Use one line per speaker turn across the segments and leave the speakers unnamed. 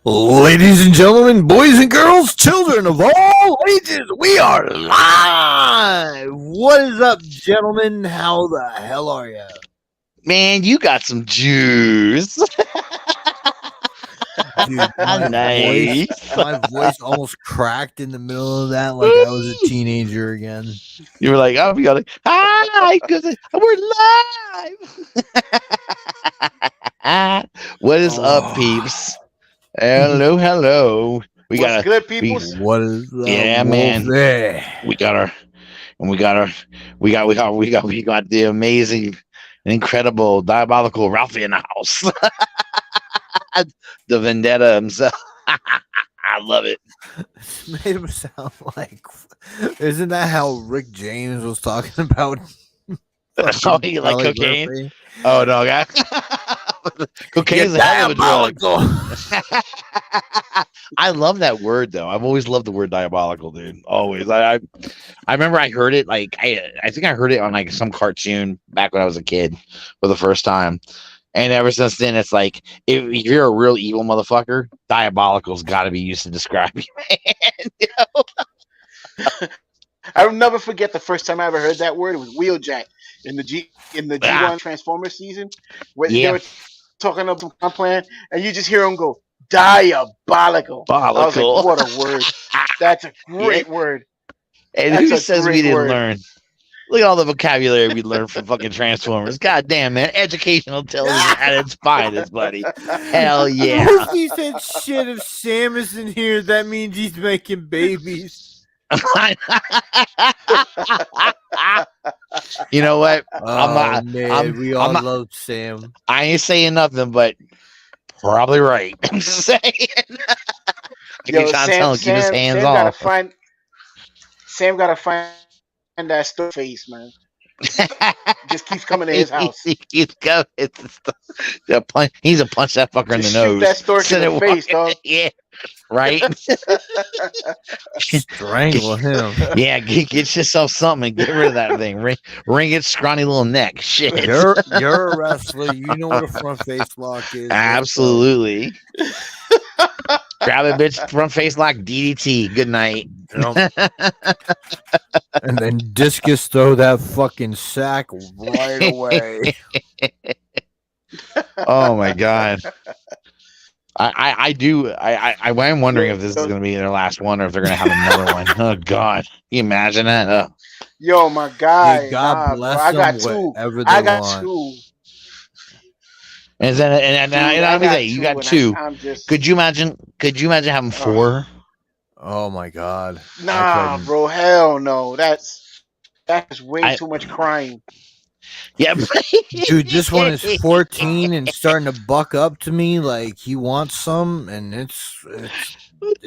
Ladies and gentlemen, boys and girls, children of all ages, we are live. What is up, gentlemen? How the hell are you?
Man, you got some juice.
Dude,
Nice.
my voice almost cracked in the middle of that like I was a teenager again.
You were like, oh, we got it. Hi, we're live. What is up, peeps? Hello, hello.
What's good, people?
What is up,
Yeah, man. We got the amazing, incredible, diabolical Ralphie in the house. The Vendetta himself. I love it.
Made him sound like, isn't that how Rick James was talking about?
Oh, you like cocaine? Murphy? Oh no, guys. Cocaine is a hell of a drug. I love that word though. I've always loved the word diabolical, dude. Always. I remember I heard it like I think I heard it on like some cartoon back when I was a kid for the first time. And ever since then, it's like if you're a real evil motherfucker, diabolical's got to be used to describe you, man. You know?
I'll never forget the first time I ever heard that word. It was Wheeljack in the G1 Transformers season, where they were talking up some plan, and you just hear them go diabolical. I was like, what a word! That's a great word.
And who says we didn't learn? Look at all the vocabulary we learned from fucking Transformers. God damn, man. Educational television at its finest, buddy. Hell yeah.
If he said shit, if Sam is in here, that means he's making babies.
You know what?
We all love Sam.
I ain't saying nothing, but probably right. I'm just saying. Keep his hands off.
Sam gotta find that store face, man. Just keeps coming to his house.
He keeps coming. He's a punch that fucker in the nose.
Shoot that stork in the face, dog.
Yeah, right.
Strangle him.
Yeah, get yourself something and get rid of that thing. Wring its scrawny little neck. Shit.
You're a wrestler. You know what a front face lock is.
Absolutely. Grab it, bitch. Front face lock. DDT. Good night.
And then discus throw that fucking sack right away.
Oh my god. I am wondering if this is going to be their last one or if they're going to have another one. Oh god, can you imagine that?
Yo, my guy.
Yeah, God bless them.
I got two.
And then let me say, you got two. Could you imagine having four?
Oh my god.
Nah, bro, hell no. That's way too much crying.
Yeah,
dude, this one is 14 and starting to buck up to me like he wants some, and it's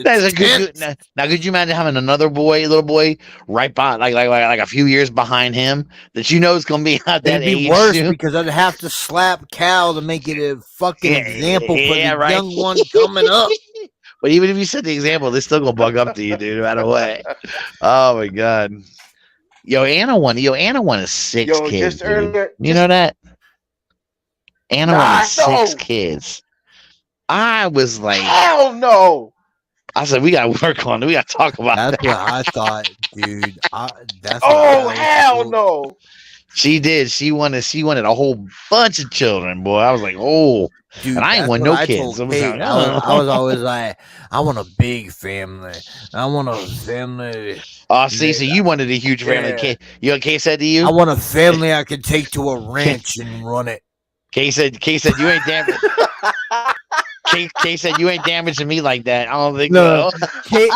that's a good. Now, could you imagine having another little boy, right by like a few years behind him that you know is gonna be at that age?
It'd be worse because I'd have to slap Cal to make it a fucking example for the young one coming up.
But even if you set the example, they're still gonna bug up to you, dude, no matter what. Oh my god. Yo, Anna one is 6 kids. You know that? Anna one is 6 kids. I was like,
hell no.
I said we gotta work on it. We gotta talk about that.
That's what I thought, dude.
Hell no.
She did. She wanted a whole bunch of children, boy. I was like, oh. Dude, and I ain't want no kids.
I was always like, I want a big family. I want a family.
Oh, see, so you wanted a huge family. Yeah. You know what Kay said to you?
I want a family I can take to a ranch and run it.
Kay said you ain't damaged. Kay said you ain't damaging me like that. I don't think so.
Kate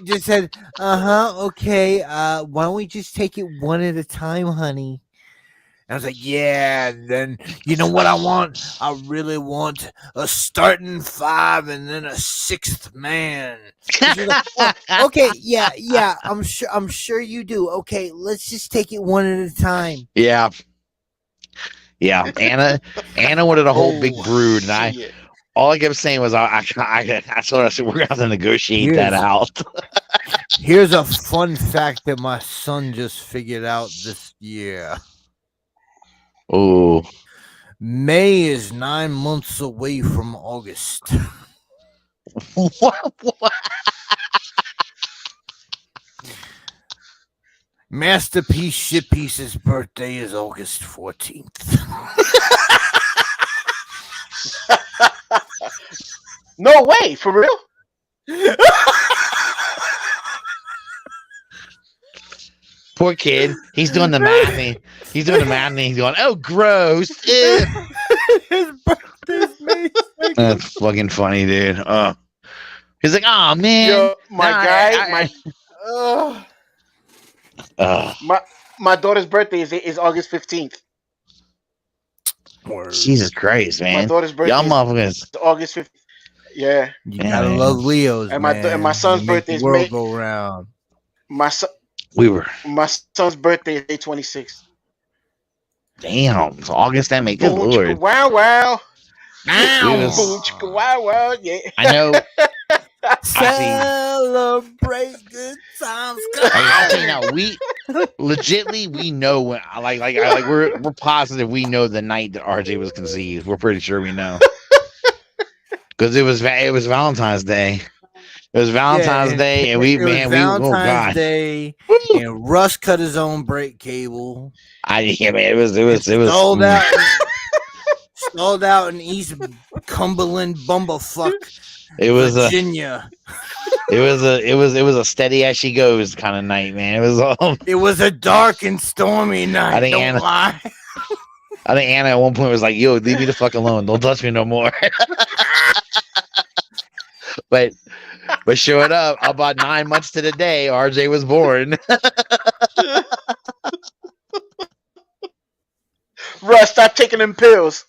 just said, okay. Why don't we just take it one at a time, honey? And I was like, yeah, then you know what I want? I really want a starting 5 and then a 6th man. Like, oh, okay, yeah, I'm sure you do. Okay, let's just take it one at a time.
Yeah. Anna wanted a whole big brood, and all I kept saying was, I told her, I said, we're gonna have to negotiate that out.
Here's a fun fact that my son just figured out this year.
Oh,
May is 9 months away from August.
What?
Masterpiece Shitpiece's birthday is August 14th.
No way, for real?
Poor kid. He's doing the math. He's doing the math and he's going, "Oh, gross." Ew.
His birthday's May 2nd.
That's fucking funny, dude. He's like, "Oh man,
Yo, my
Nah,
guy, my daughter's birthday is August 15th.
Word.
Jesus Christ, man.
My daughter's birthday
Y'all
is
motherfuckers.
August 15th. Yeah.
You
Yeah,
gotta
man.
love Leos,
And
man.
my son's
They make
birthday is
the world
May.
go round.
My son's birthday is May 26th.
Damn. It's August that make good
Boom, chicka,
lord.
wow, wow.
Ow.
Boom, chicka, wow, wow. Yeah.
I know.
Celebrate good times.
I'll tell you now, we legitly we know when we're positive we know the night that RJ was conceived. We're pretty sure we know. Because it was Valentine's Day. It was Valentine's Day, and
it was
oh
Valentine's
god,
Day, and Russ cut his own brake cable.
man, it was
Stalled out in East Cumberland, Bumblefuck,
it was
Virginia.
it was a steady as she goes kind of night, man.
It was a dark and stormy night.
I think
Don't lie.
I think Anna at one point was like, "Yo, leave me the fuck alone. Don't touch me no more." But sure enough, about 9 months to the day, RJ was born.
Russ, stop taking them pills.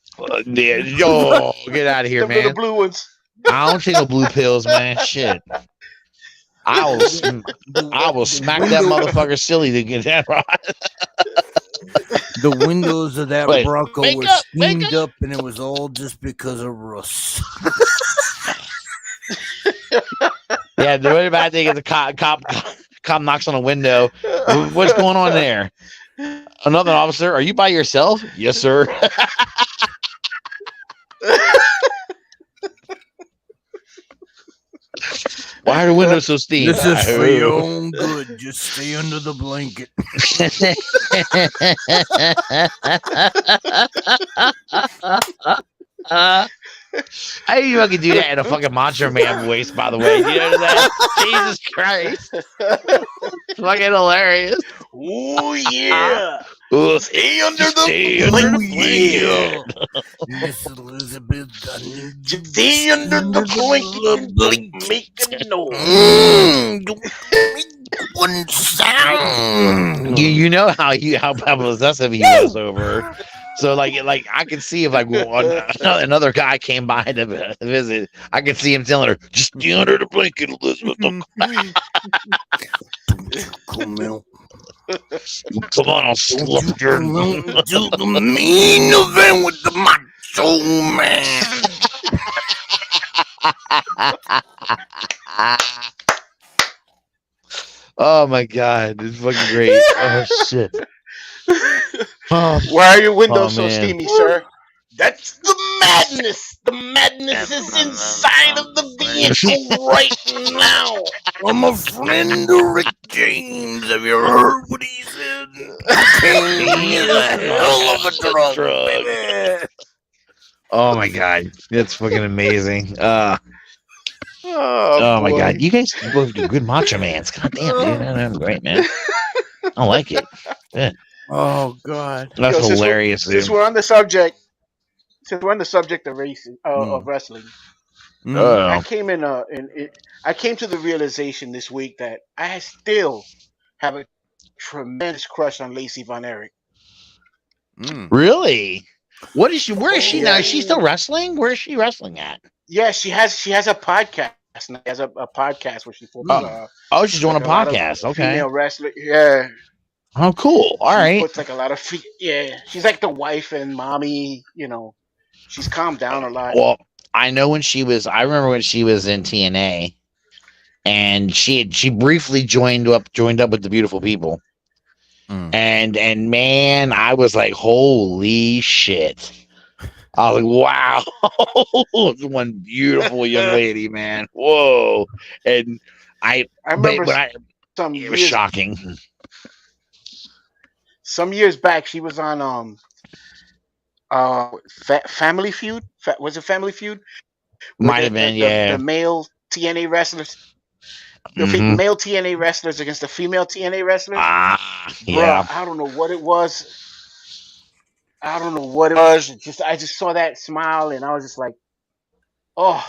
Yo, get out of here,
Them little
man.
blue ones.
I don't take no blue pills, man. Shit. I will smack that motherfucker silly to get that right.
The windows of that
Wait,
Bronco
wake
were
up,
steamed up, and it was all just because of Russ.
Yeah, the really bad thing is the cop knocks on a window. What's going on there? Another officer, are you by yourself? Yes, sir. Why are the windows so steamed?
This is for your own good. Just stay under the blanket.
How do you fucking do that in a fucking Macho Man voice, by the way? You know that? Jesus Christ. It's fucking hilarious.
Oh, yeah.
Stay under the blanket.
Miss Elizabeth, I need you.
Stay under the blanket. Make a noise.
Don't make one sound.
You know how possessive he was over her. So like I could see if like another guy came by to visit, I could see him telling her, "Just stay under the blanket, Elizabeth. Come on, I'll slump your."
Do the main event with the Macho Man.
Oh my god, it's fucking great. Oh shit. Oh,
Why are your windows so
man.
steamy, sir? That's the madness. The madness is inside of the vehicle right now.
I'm a friend of Rick James. Have you heard what he said? He's a hell of a drug, baby.
Oh my god, that's fucking amazing.
Oh
My
boy.
god, you guys both do good Macho Mans. God damn, dude, that's great, man. I like it. Yeah.
Oh God.
That's
Yo, since
hilarious, dude.
Since we're on the subject of racing, of wrestling, I came I came to the realization this week that I still have a tremendous crush on Lacey Von Erich.
Really? What is she? Where is she now?
Yeah.
Is she still wrestling? Where is she wrestling at?
Yeah, she has a podcast. She has a podcast where she focuses
Oh, she's doing
like
a
a lot of
podcast. Okay.
female wrestler. Yeah.
Oh, cool. All
She
right.
puts like a lot of she's like the wife and mommy, she's calmed down a lot.
Well, I remember when she was in TNA, and she briefly joined up with the Beautiful People. And man, I was like, holy shit. I was like, wow, one beautiful young lady, man. Whoa. And
I remember
when I,
some
it was
years
shocking.
back. She was on Family Feud. Was it Family Feud? Where
Might have been, yeah.
the male TNA wrestlers,
Hmm.
male TNA wrestlers against the female TNA wrestlers.
Yeah.
Bruh, I don't know what it was. I don't know what it was. I just saw that smile and I was just like, oh,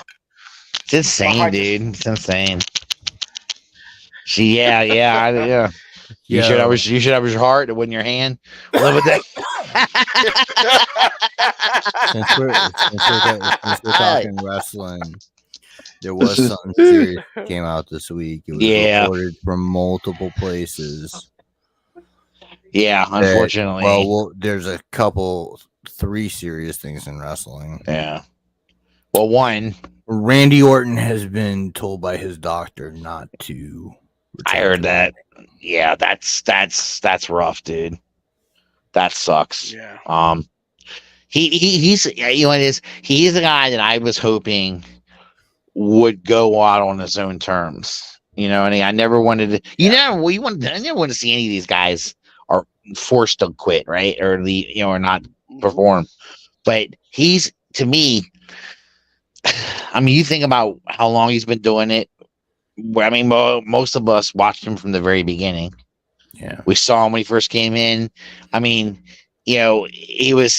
It's
my
insane,
heart just.
dude. It's insane. Yeah.
Yo,
You should have his heart and win your hand. Live with that.
since we're talking wrestling, there was something serious that came out this week. It was
Yeah.
reported from multiple places.
Yeah, unfortunately.
There's three serious things in wrestling.
Yeah. Well, one,
Randy Orton has been told by his doctor not to.
I heard that. Yeah, that's rough, dude. That sucks.
Yeah.
He's you know what it is. He's the guy that I was hoping would go out on his own terms. You know, and I never wanted to. I never want to see any of these guys are forced to quit, right, or or not perform. But he's, to me, I mean, you think about how long he's been doing it. I mean, most of us watched him from the very beginning.
Yeah,
we saw him when he first came in. I mean, he was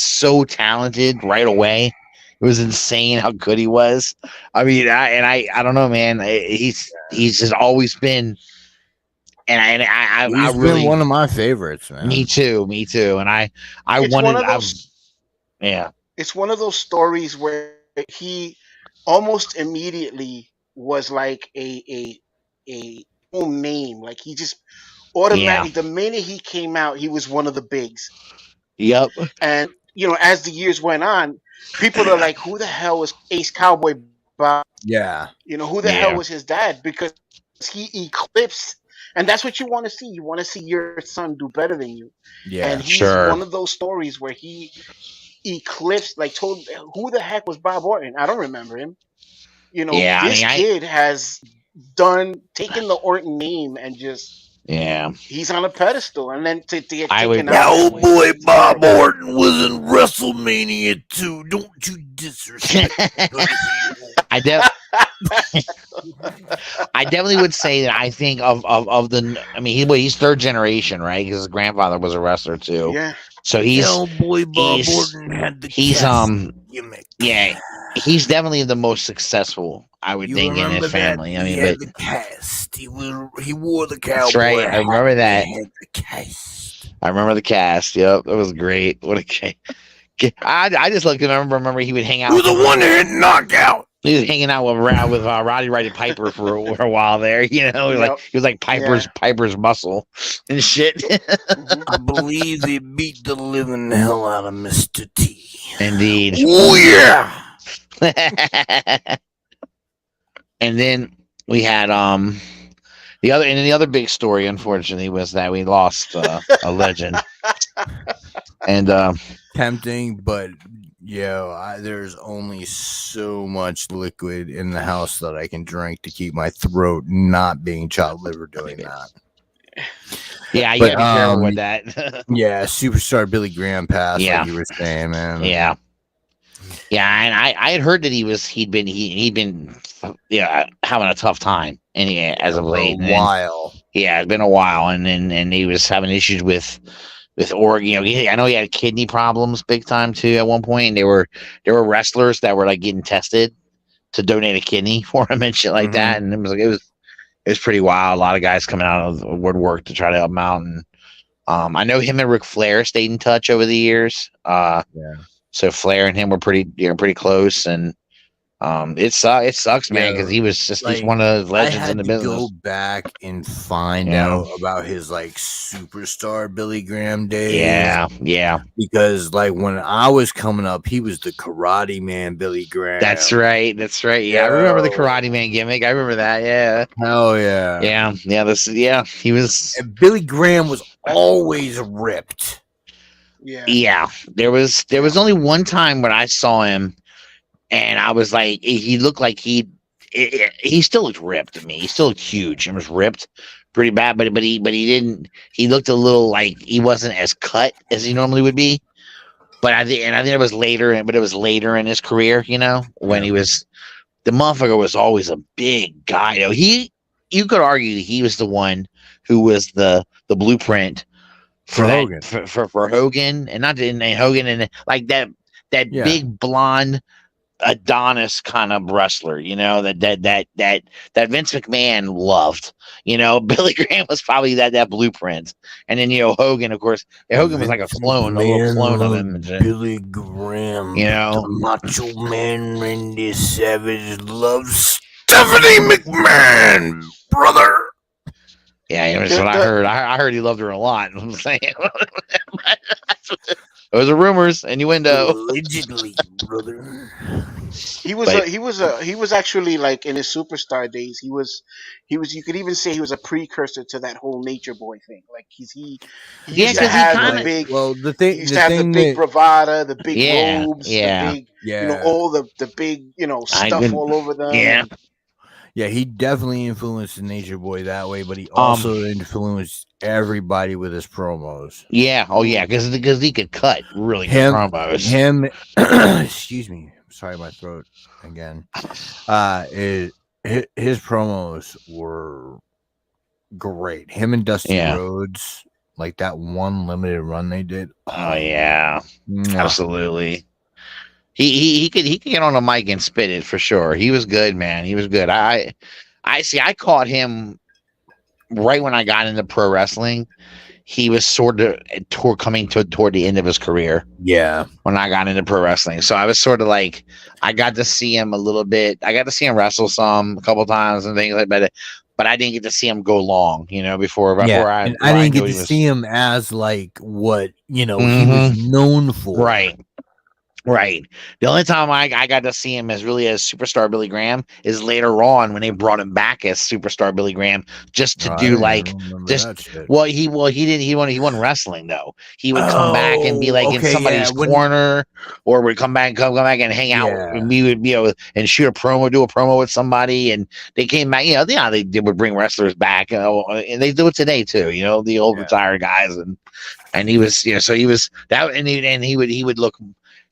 so talented right away. It was insane how good he was. I mean, I don't know, man. He's just always been, and I really
been one of my favorites, man.
Me too. And I
It's
wanted,
one of those,
yeah.
It's one of those stories where he almost immediately was like a home name. Like he just automatically, the minute he came out, he was one of the bigs.
Yep.
And as the years went on, people are like, "Who the hell was Ace Cowboy Bob?"
Yeah.
Who the hell was his dad? Because he eclipsed, and that's what you want to see. You want to see your son do better than you.
Yeah.
And he's one of those stories where he eclipsed, like, told who the heck was Bob Orton? I don't remember him. This kid has taken the Orton name and just he's on a pedestal, and then to get taken out.
Cowboy Bob Orton was in WrestleMania too. Don't you disrespect.
I definitely would say that I think of the. I mean, he's third generation, right? Because his grandfather was a wrestler too.
Yeah.
So he's
Cowboy Bob Orton had the
gimmick. Yeah, he's definitely the most successful, I would think, in his family. I mean,
but the cast. He wore the cowboy.
That's right. I remember that.
He had the cast.
I remember the cast. Yep, that was great. What a I just looked and I remember he would hang out.
Who's the one-hit knockout?
He was hanging out with Roddy Piper for a while there. Like he was like Piper's muscle and shit.
I believe they beat the living hell out of Mr. T.
Indeed.
Oh yeah.
And then we had the other big story, unfortunately, was that we lost a legend. And
tempting, but there's only so much liquid in the house that I can drink to keep my throat not being chopped liver doing that.
Yeah, you gotta be careful with that.
Yeah, superstar Billy Graham passed, like you were saying, man.
Yeah, and I had heard that he'd been having a tough time, and as of late,
a while.
It's been a while, and he was having issues with Oregon. I know he had kidney problems big time too at one point. And there were wrestlers that were like getting tested to donate a kidney for him and shit like that. And it was pretty wild. A lot of guys coming out of the woodwork to try to help him out. And I know him and Ric Flair stayed in touch over the years. So Flair and him were pretty close. And it sucks, man, because he was just he's one of the legends in the business.
Go back and find out about his like superstar Billy Graham days.
Yeah.
Because like when I was coming up, he was the Karate Man Billy Graham.
That's right. Yeah, I remember the Karate Man gimmick. I remember that. Yeah.
Hell yeah.
Yeah. He was.
And Billy Graham was always ripped.
Yeah.
Yeah, there was only one time when I saw him, and I was like, he looked like he still looked ripped to me. He still looked huge and was ripped pretty bad, but he didn't. He looked a little like he wasn't as cut as he normally would be. But I think it was later, but it was later in his career, when he was the motherfucker was always a big guy. You could argue that he was the one who was the blueprint for that
Hogan.
for Hogan, and not in Hogan and like that
Yeah.
big blonde Adonis kind of wrestler, that Vince McMahon loved. Billy Graham was probably that blueprint, and then Hogan, of course, Hogan was like a little clone of him.
Billy Graham, the Macho Man Randy Savage loves Stephanie McMahon, brother.
Yeah, that's what I heard. I heard he loved her a lot. I'm saying those are rumors, innuendo.
Allegedly, brother.
He was actually like in his superstar days. He was. You could even say he was a precursor to that whole Nature Boy thing. Like he used to have the big.
Well, the thing
the big bravada, the big robes, the big, all the big, stuff all over them.
Yeah.
Yeah, he definitely influenced the Nature Boy that way, but he also influenced everybody with his promos.
Yeah, because he could cut really good promos.
Excuse me, sorry, my throat again. His promos were great. Him and Dusty Rhodes, like that one limited run they did.
Oh yeah, absolutely. He could get on a mic and spit it for sure. He was good, man. He was good. I caught him right when I got into pro wrestling. He was sort of coming toward the end of his career.
Yeah,
when I got into pro wrestling, so I was sort of like, I got to see him a little bit. I got to see him wrestle a couple times and things like that. But I didn't get to see him go long, before I
didn't get to see him as like what he was known for.
Right. The only time I got to see him as Superstar Billy Graham is later on when they brought him back as Superstar Billy Graham just to do he wasn't wrestling though. He would come back and be like in somebody's corner, or would come back and hang out, and we would and do a promo with somebody, and they came back. They would bring wrestlers back, and they do it today too. The old retired guys, and he was so he was that, and he would look.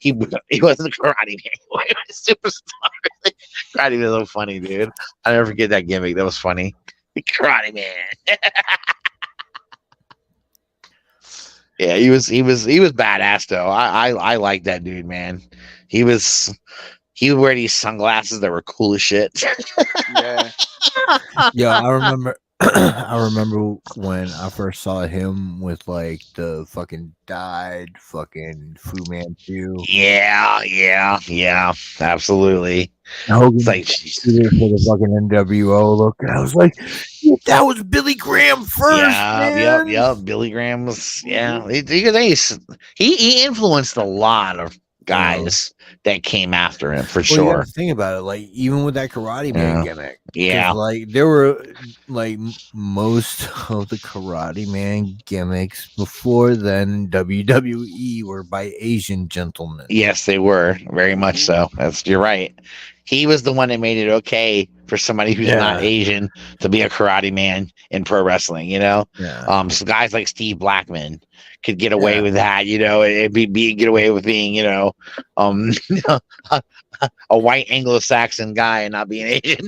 He wasn't a karate man. He was a superstar. Karate was so funny, dude. I'll never forget that gimmick. That was funny. The karate man. Yeah, he was badass though. I like that dude, man. He would wear these sunglasses that were cool as shit.
Yeah, I remember. I remember when I first saw him with like the fucking dyed fucking Fu Manchu.
Yeah, absolutely.
Hogan's like for the fucking NWO look, and I was like, that was Billy Graham first.
Yeah, Billy Graham was. Yeah, he influenced a lot of guys that came after him for sure. You have
to think about it, like even with that Karate Man gimmick, like there were like most of the Karate Man gimmicks before then WWE were by Asian gentlemen.
Yes, they were very much so. You're right. He was the one that made it okay for somebody who's not Asian to be a Karate Man in pro wrestling. So guys like Steve Blackman could get away with that. Get away with being a white Anglo-Saxon guy and not being Asian.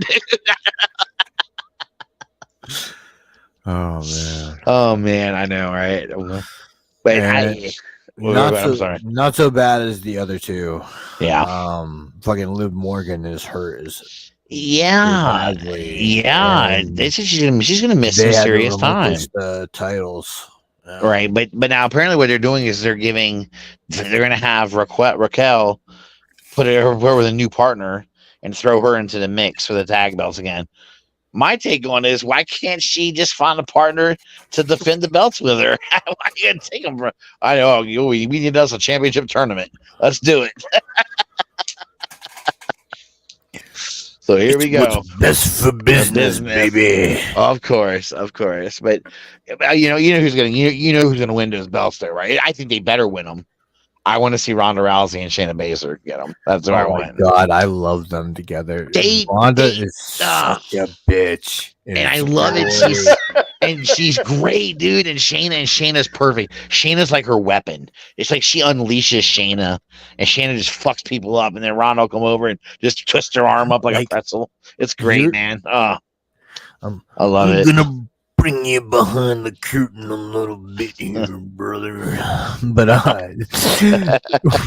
Oh man, I know, right? But
not so bad as the other two.
Yeah.
Fucking Liv Morgan is hurt.
She's gonna miss some serious time.
The titles.
Right, but now apparently what they're doing is they're gonna have Raquel put her with a new partner and throw her into the mix for the tag belts again. My take on it is, why can't she just find a partner to defend the belts with her? Why you gonna take them? I know we need us a championship tournament. Let's do it. So here we go.
What's best for business, baby.
Of course. But you know who's gonna who's gonna win those belts there, right? I think they better win them. I want to see Ronda Rousey and Shayna Baszler get them. That's what I
Oh my
want.
god, I love them together. Ronda is such a bitch,
and I love it. She's great, dude. And Shayna's perfect. Shayna's like her weapon. It's like she unleashes Shayna, and Shayna just fucks people up, and then Ronda will come over and just twist her arm up like a pretzel. It's great, man. I love it.
I'm gonna bring you behind the curtain a little bit here, brother. But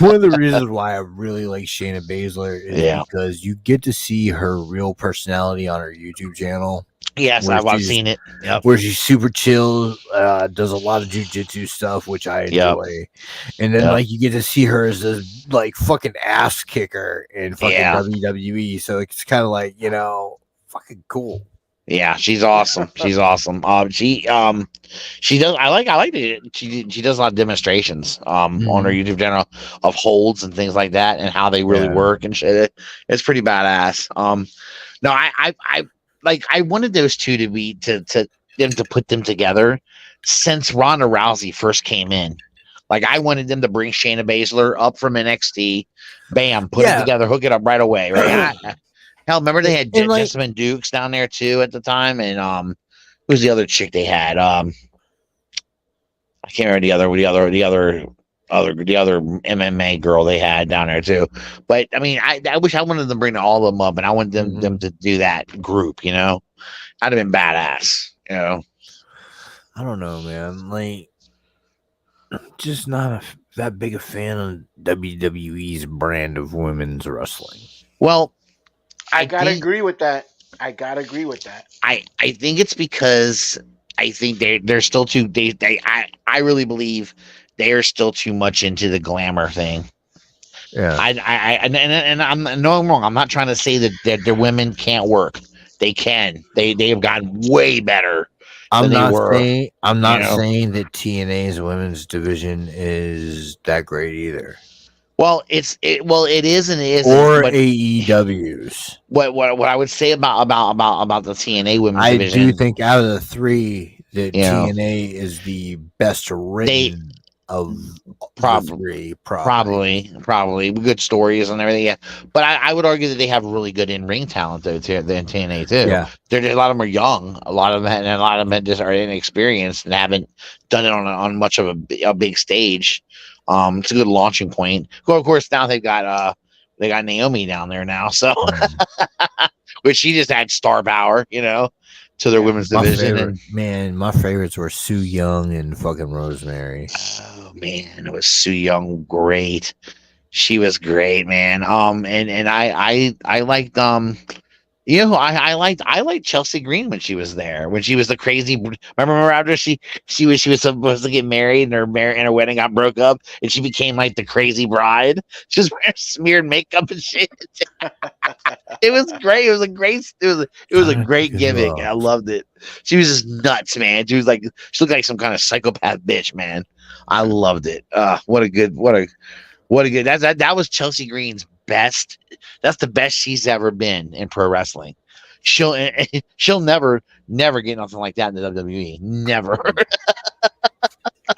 one of the reasons why I really like Shayna Baszler is because you get to see her real personality on her YouTube channel.
Yes, I've seen it. Yep.
Where she's super chill, does a lot of jujitsu stuff, which I enjoy. And then like you get to see her as a like fucking ass kicker in fucking WWE. So it's kind of like, you know, fucking cool.
Yeah, she's awesome. She's awesome. She does. I like it. She does a lot of demonstrations on her YouTube channel of holds and things like that, and how they really work and shit. It's pretty badass. No, I wanted those two to be to them to put them together since Ronda Rousey first came in. Like I wanted them to bring Shayna Baszler up from NXT, bam, put it together, hook it up right away, right? Hell, remember they had Jessamine Dukes down there too at the time, and who's the other chick they had? I can't remember the other MMA girl they had down there too. But I mean, I wish I wanted them to bring all of them up, and I wanted them to do that group. You know, I'd have been badass. You know,
I don't know, man. Like, just not that big a fan of WWE's brand of women's wrestling.
Well,
I gotta agree with that. I
think it's because I think they're still too. I really believe they are still too much into the glamour thing.
Yeah.
And I'm no, I'm wrong. I'm not trying to say that their women can't work. They can. They have gotten way better.
I'm not saying that TNA's women's division is that great either.
Well, it is and it isn't.
Or AEW's.
What I would say about the TNA women's division,
I do think out of the three that TNA is the best written of probably
good stories and everything. Yeah, but I would argue that they have really good in-ring talent though too. Than TNA too. Yeah, a lot of them are young. A lot of them just are inexperienced and haven't done it on much of a big stage. It's a good launching point. Well, of course, now they got Naomi down there now, so which she just had star power, you know, to their women's division.
My favorites were Sue Young and fucking Rosemary.
Oh man, it was Sue Young, great. She was great, man. And I liked I liked Chelsea Green when she was there, when she was the crazy. Remember after she was supposed to get married and her wedding got broke up and she became like the crazy bride. She was wearing smeared makeup and shit. It was great. It was a great gimmick. I loved it. She was just nuts, man. She looked like some kind of psychopath bitch, man. I loved it. What a good that was Chelsea Green's best. That's the best she's ever been in pro wrestling. She'll never get nothing like that in the WWE. Never.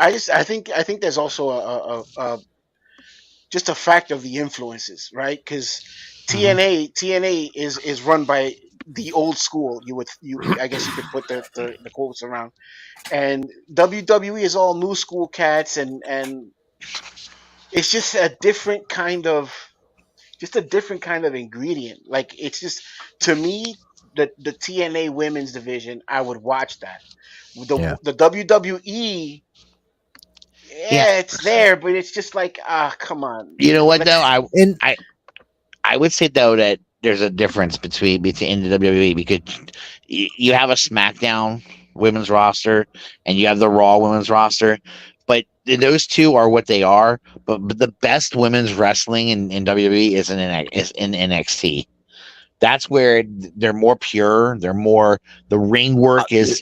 I think there's also a just a fact of the influences, right? Because TNA is run by the old school. I guess you could put the quotes around, and WWE is all new school cats, and it's just a different kind of ingredient. Like, it's just, to me, the TNA women's division, I would watch that. The WWE, it's there, but it's just like, come on.
You know what though? I would say though that there's a difference between the WWE, because you have a SmackDown women's roster and you have the Raw women's roster, but those two are what they are. But the best women's wrestling in WWE is in NXT. That's where they're more pure. They're more, the ring work is.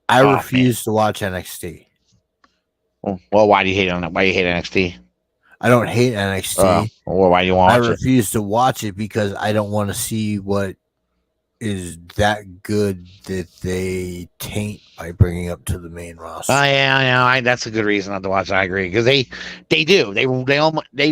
I refuse to watch NXT.
Well, why do you hate on it? Why do you hate NXT?
I don't hate NXT.
Well, why do you
I
want to watch it?
refuse to watch it because I don't want to see what is that good that they taint by bringing up to the main roster.
Oh yeah, that's a good reason not to watch. I agree because they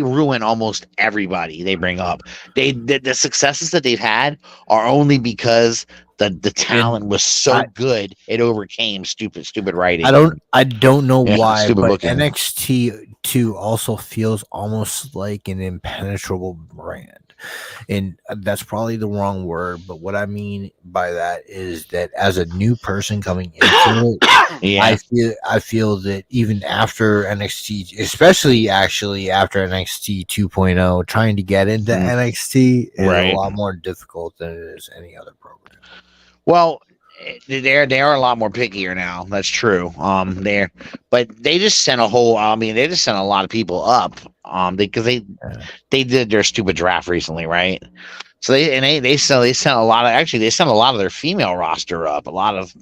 ruin almost everybody they bring up. The successes that they've had are only because the talent was so good it overcame stupid writing.
I don't know why,
stupid
but
booking.
NXT 2 also feels almost like an impenetrable brand. And that's probably the wrong word, but what I mean by that is that as a new person coming into it,
Yeah,
I feel that even after NXT, especially actually after NXT 2.0, trying to get into NXT is a lot more difficult than it is any other program.
Well, they are a lot more pickier now. That's true. But they just sent a whole. I mean, they just sent a lot of people up. Because they did their stupid draft recently, right? So they sent a lot of they sent a lot of their female roster up. A lot of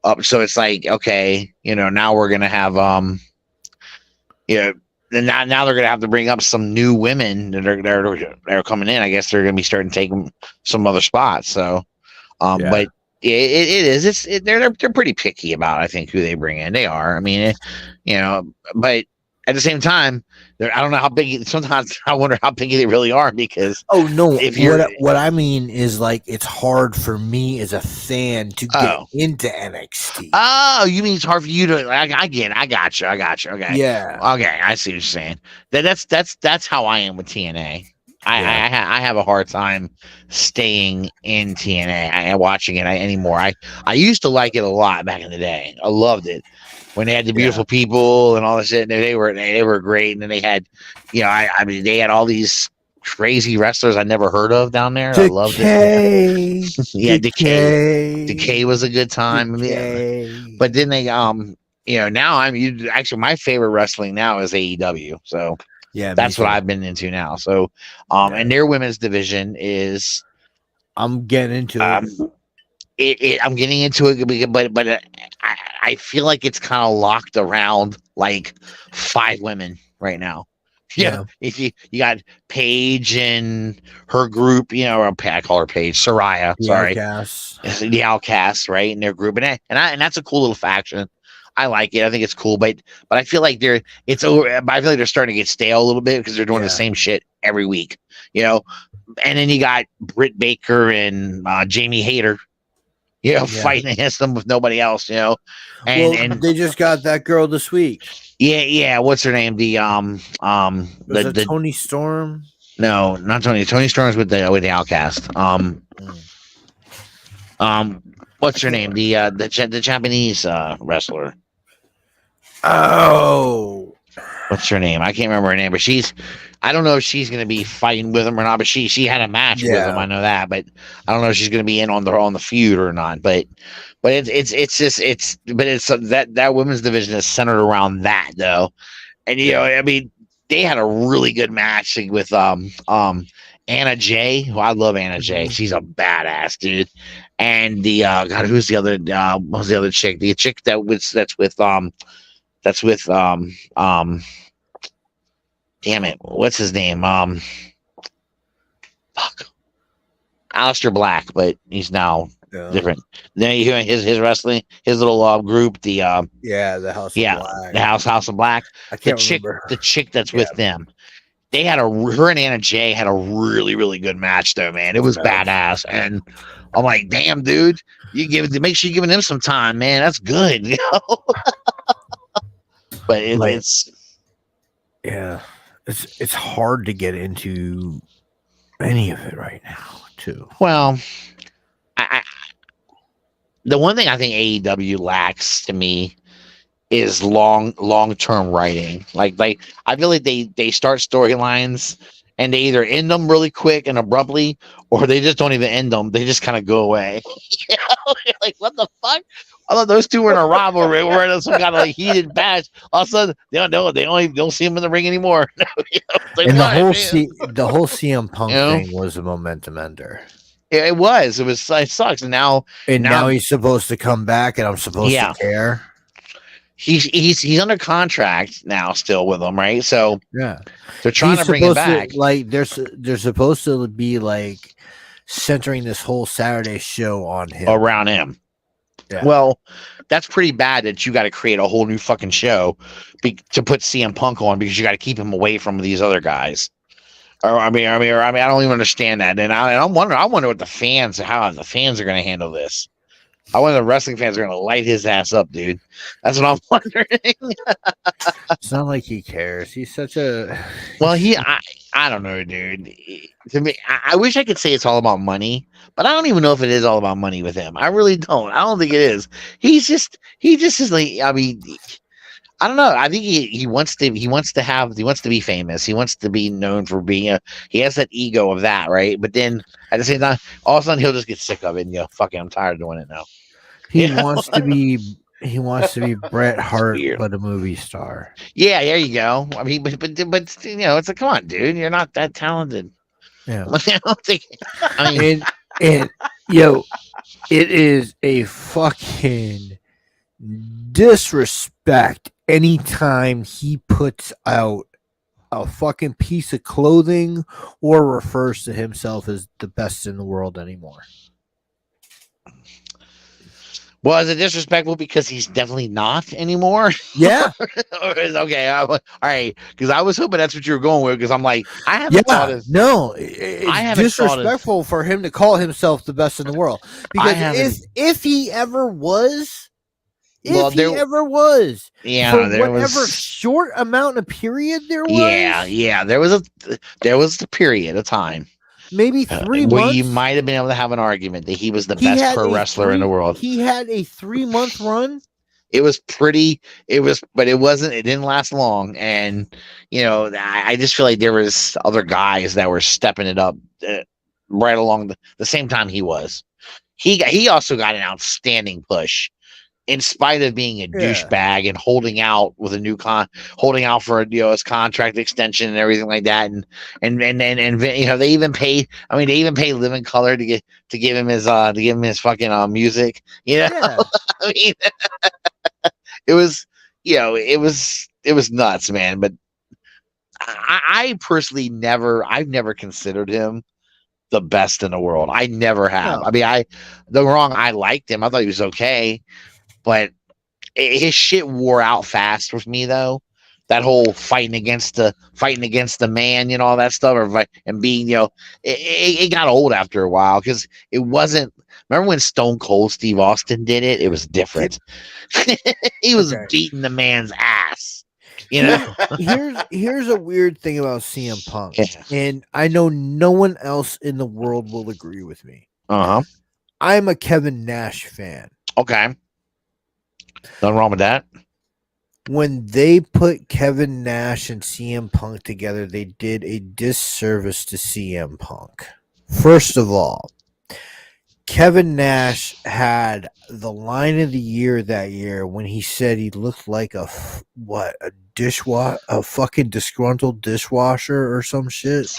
up. So it's like, okay, now we're gonna have then now they're gonna have to bring up some new women that are coming in. I guess they're gonna be starting to take some other spots. So, but it is they're pretty picky about, I think, who they bring in. They are. I mean, but at the same time, I don't know how big. Sometimes I wonder how big they really are because.
Oh no!
If you're,
what I mean is like it's hard for me as a fan to get into NXT.
Oh, you mean it's hard for you to? I get it. I got you. Okay.
Yeah.
Okay, I see what you're saying. That's how I am with TNA. I have a hard time staying in TNA and watching it anymore. I used to like it a lot back in the day. I loved it when they had the beautiful people and all this shit. And they were great. And then they had, I mean, they had all these crazy wrestlers I never heard of down there. I loved it. Yeah, Decay was a good time. Yeah. But then they now actually my favorite wrestling now is AEW. So
yeah,
that's what I've been into now. So and their women's division is
I'm getting into it.
I'm getting into it, but I feel like it's kind of locked around like 5 women right now. Yeah, if you got Paige and her group, or I call her Paige, Soraya. The Outcasts, right? In their group, and that's a cool little faction. I like it. I think it's cool, but I feel like it's over. I feel like they're starting to get stale a little bit because they're doing the same shit every week, And then you got Britt Baker and Jamie Hayter, fighting against them with nobody else, and
they just got that girl this week.
Yeah. What's her name? The
the Tony Storm.
No, not Tony. Tony Storm's with the Outcast. What's her name? The Japanese wrestler.
Oh,
what's her name? I can't remember her name, but I don't know if she's going to be fighting with him or not. But she had a match with him. I know that, but I don't know if she's going to be in on the feud or not. But it's that women's division is centered around that though, and I mean they had a really good match with Anna Jay. Who I love Anna Jay. She's a badass dude. And the God, who's the other? What's the other chick? The chick that's with damn it, what's his name? Fuck, Aleister Black, but he's now different. Then you hear his wrestling, his little group, the House of Black. The House of Black.
I can't
remember the chick that's with them. They had her and Anna Jay had a really, really good match though, man. It was badass. And I'm like, damn, dude, make sure you're giving them some time, man. That's good, But
it's hard to get into any of it right now, too.
Well, the one thing I think AEW lacks to me is long-term writing. Like I feel like they start storylines and they either end them really quick and abruptly, or they just don't even end them. They just kind of go away. You're like, what the fuck? I thought those two were in a rivalry. We're in some kind of heated match. All of a sudden, they don't see him in the ring anymore.
And the whole CM Punk thing was a momentum ender.
It was. It sucks. And now
he's supposed to come back, and I'm supposed to care.
he's under contract now, still with them, right? So
Yeah,
they're trying to bring him back.
They're supposed to be like centering this whole Saturday show on him.
Around him.
Yeah.
Well, that's pretty bad that you got to create a whole new fucking show to put CM Punk on because you got to keep him away from these other guys. I don't even understand that. And I wonder what how the fans are going to handle this. I wonder the wrestling fans are going to light his ass up, dude. That's what I'm wondering.
It's not like he cares. He's such a
well, I don't know, dude. To me, I wish I could say it's all about money, but I don't even know if it is all about money with him. I really don't. I don't think it is. He just is like, I mean, I don't know. I think he wants to be famous. He wants to be known for being he has that ego of that, right? But then at the same time, all of a sudden he'll just get sick of it and fuck it, I'm tired of doing it now.
He wants to be Bret Hart,
weird.
but a movie star.
Yeah, there you go. I mean, but it's like, come on, dude, you're not that talented.
Yeah. And it is a fucking disrespect anytime he puts out a fucking piece of clothing or refers to himself as the best in the world anymore.
Well, is it disrespectful because he's definitely not anymore?
Yeah.
Okay. All right. Because I was hoping that's what you were going with. Because I'm like, I haven't thought of.
No, it's disrespectful for him to call himself the best in the world. Because if he ever was, yeah, for whatever short amount of period there was.
Yeah. There was the period of time.
Maybe 3 months.
Where you might have been able to have an argument that he was the best pro wrestler in the world.
He had a 3-month run.
But it didn't last long. And, I just feel like there was other guys that were stepping it up right along the same time he was. He also got an outstanding push. In spite of being a douchebag and holding out with holding out for his contract extension and everything like that, and they even paid. I mean, they even paid Living Color to give him his fucking music. I mean, it was nuts, man. But I personally I've never considered him the best in the world. I never have. No. I mean, I liked him. I thought he was okay. But his shit wore out fast with me, though. That whole fighting against the man, all that stuff, and being, it got old after a while because it wasn't. Remember when Stone Cold Steve Austin did it? It was different. He was beating the man's ass.
Here's a weird thing about CM Punk, and I know no one else in the world will agree with me. I'm a Kevin Nash fan.
Okay. Nothing wrong with that.
When they put Kevin Nash and CM Punk together, they did a disservice to CM Punk. First of all, Kevin Nash had the line of the year that year when he said he looked like a fucking disgruntled dishwasher or some shit.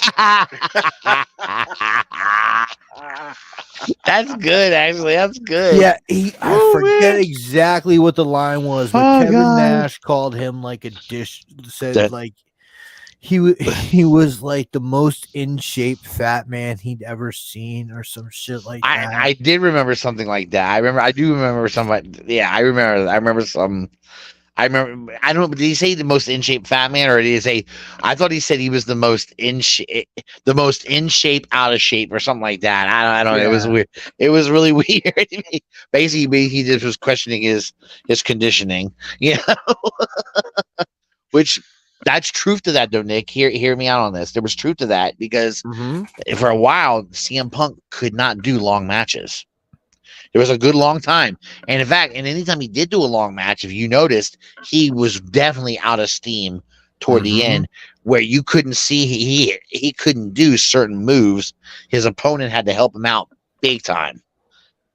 That's good, actually. That's good.
Yeah, I forget exactly what the line was, but Kevin Nash called him like a dish. Like he was like the most in shape fat man he'd ever seen, or some shit like that.
I did remember something like that. I do remember something. Yeah, I remember some. I don't know, but did he say the most in shape fat man, or did he say? I thought he said he was the most in shape, out of shape, or something like that. I don't know. It was weird. It was really weird. Basically, he just was questioning his conditioning. Which that's truth to that, though, Nick. Hear me out on this. There was truth to that because for a while, CM Punk could not do long matches. It was a good long time. And in fact, anytime he did do a long match, if you noticed, he was definitely out of steam toward the end, where you couldn't see he couldn't do certain moves. His opponent had to help him out big time.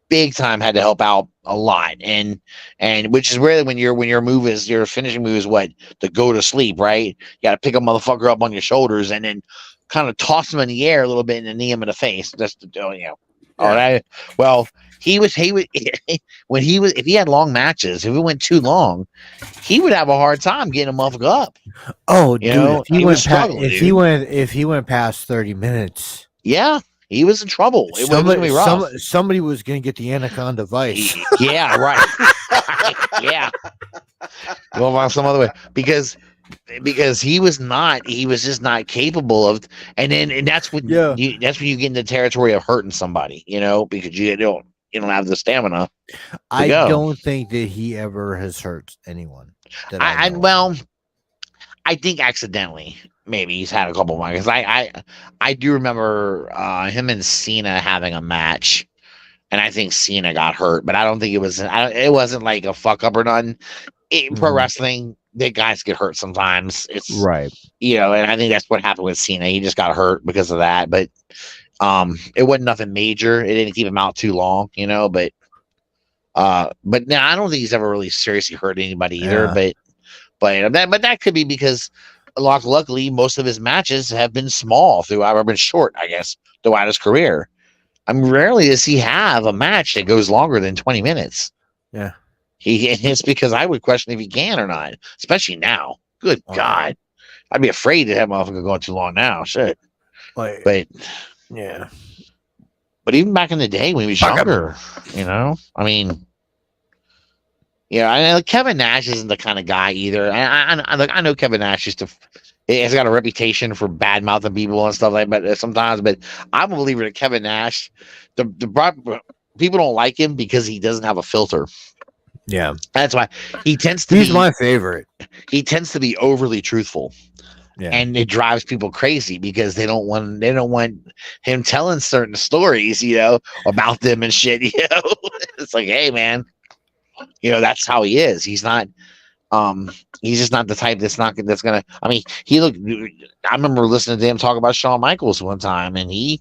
Big time had to help out a lot. And which is really when your finishing move is what? To go to sleep, right? You gotta pick a motherfucker up on your shoulders and then kind of toss him in the air a little bit and then knee him in the face. Just to Oh, well, he was when he was if he had long matches, if it went too long, he would have a hard time getting a motherfucker up.
Oh,
You
dude,
know, he was struggling.
if he went past 30 minutes,
yeah, he was in trouble. It was gonna be rough.
Somebody was gonna get the anaconda vice.
Yeah, right. Yeah, go on some other way because he was just not capable of, and that's when you get into the territory of hurting somebody, you know, because you don't have the stamina.
I don't think that he ever has hurt anyone.
I think accidentally maybe he's had a couple of because I do remember him and Cena having a match, and I think Cena got hurt, but I don't think it wasn't like a fuck up or nothing. Pro wrestling, the guys get hurt sometimes. It's
right,
you know, and I think that's what happened with Cena. He just got hurt because of that, but it wasn't nothing major. It didn't keep him out too long, you know. But now I don't think he's ever really seriously hurt anybody either. But that could be because, luckily, most of his matches have been small throughout, or been short, I guess, throughout his career. I mean, rarely does he have a match that goes longer than 20 minutes.
Yeah.
It's because I would question if he can or not, especially now. Good God. I'd be afraid to have motherfucker going too long now. Shit. But
yeah.
But even back in the day when he was younger, you know, I mean, yeah, I know Kevin Nash isn't the kind of guy either. I know Kevin Nash has got a reputation for bad mouthing people and stuff like that sometimes, but I'm a believer that Kevin Nash, the people don't like him because he doesn't have a filter.
Yeah,
that's why he's
my favorite.
He tends to be overly truthful. Yeah. And it drives people crazy because they don't want him telling certain stories, you know, about them and shit, you know. It's like, hey man, you know, that's how he is. He's not he's just not the type that's gonna I mean, I remember listening to him talk about Shawn Michaels one time, and he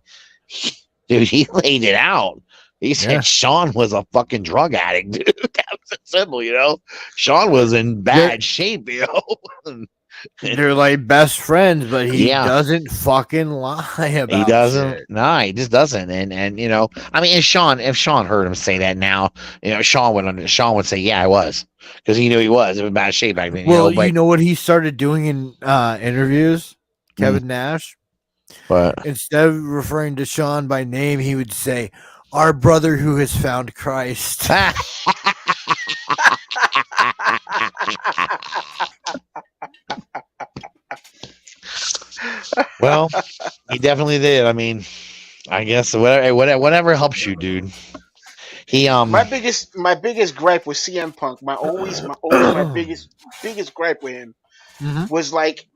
laid it out. He said Shawn was a fucking drug addict, dude. That was simple, you know. Shawn was in bad shape, you know.
They're like best friends, but he doesn't fucking lie about
He doesn't.
Shit.
No, he just doesn't. And you know, I mean, if Shawn heard him say that now, you know, Shawn would say, yeah, I was, because he knew he was in bad shape back then.
Well, you know what he started doing in interviews, Kevin Nash.
But
instead of referring to Shawn by name, he would say, "Our brother who has found Christ."
Well, he definitely did. I mean, I guess whatever helps you, dude. He
my biggest gripe with CM Punk, my biggest gripe with him was like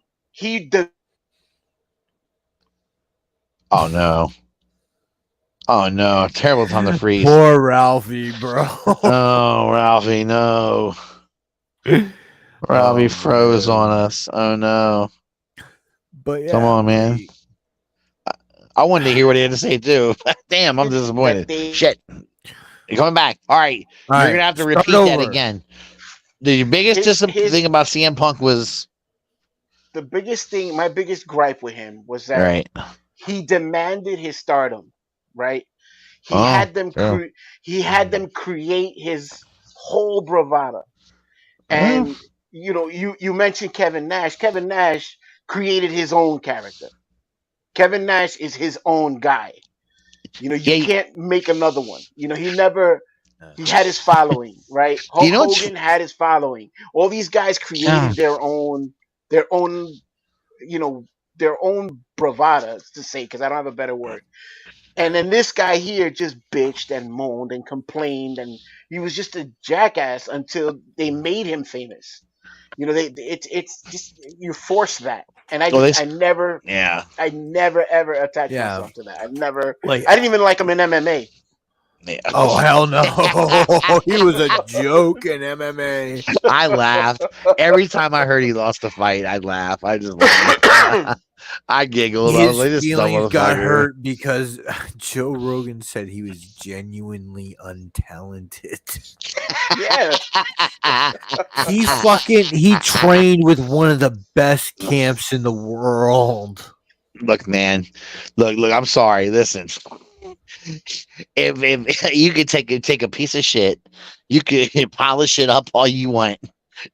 oh no, terrible time to freeze.
Poor Ralphie, bro.
Oh, Ralphie, no. Ralphie froze on us. Oh no.
But yeah,
come on, man. I wanted to hear what he had to say too. Damn, I'm disappointed. Shit. You're coming back. All right. You're gonna have to repeat that again. The biggest thing about CM Punk was
the biggest thing. My biggest gripe with him was that he demanded his stardom. Right. He had them. He had them create his whole bravado. And you know, you mentioned Kevin Nash. Kevin Nash created his own character. Kevin Nash is his own guy. You know, you can't make another one. You know, he had his following, right? Hulk Hogan had his following. All these guys created their own, you know, their own bravado, to say, because I don't have a better word. And then this guy here just bitched and moaned and complained, and he was just a jackass until they made him famous. You know, it's just you force that, and I never ever attached myself to that. I didn't even like him in MMA.
Yeah.
Oh hell no! He was a joke in MMA.
I laughed every time I heard he lost a fight. I laugh. I just laughed. I giggled.
His
I was like, "This
feelings got hurt because Joe Rogan said he was genuinely untalented."
Yeah,
he trained with one of the best camps in the world.
Look, man. Look. I'm sorry. Listen. if you could take a piece of shit, you could polish it up all you want,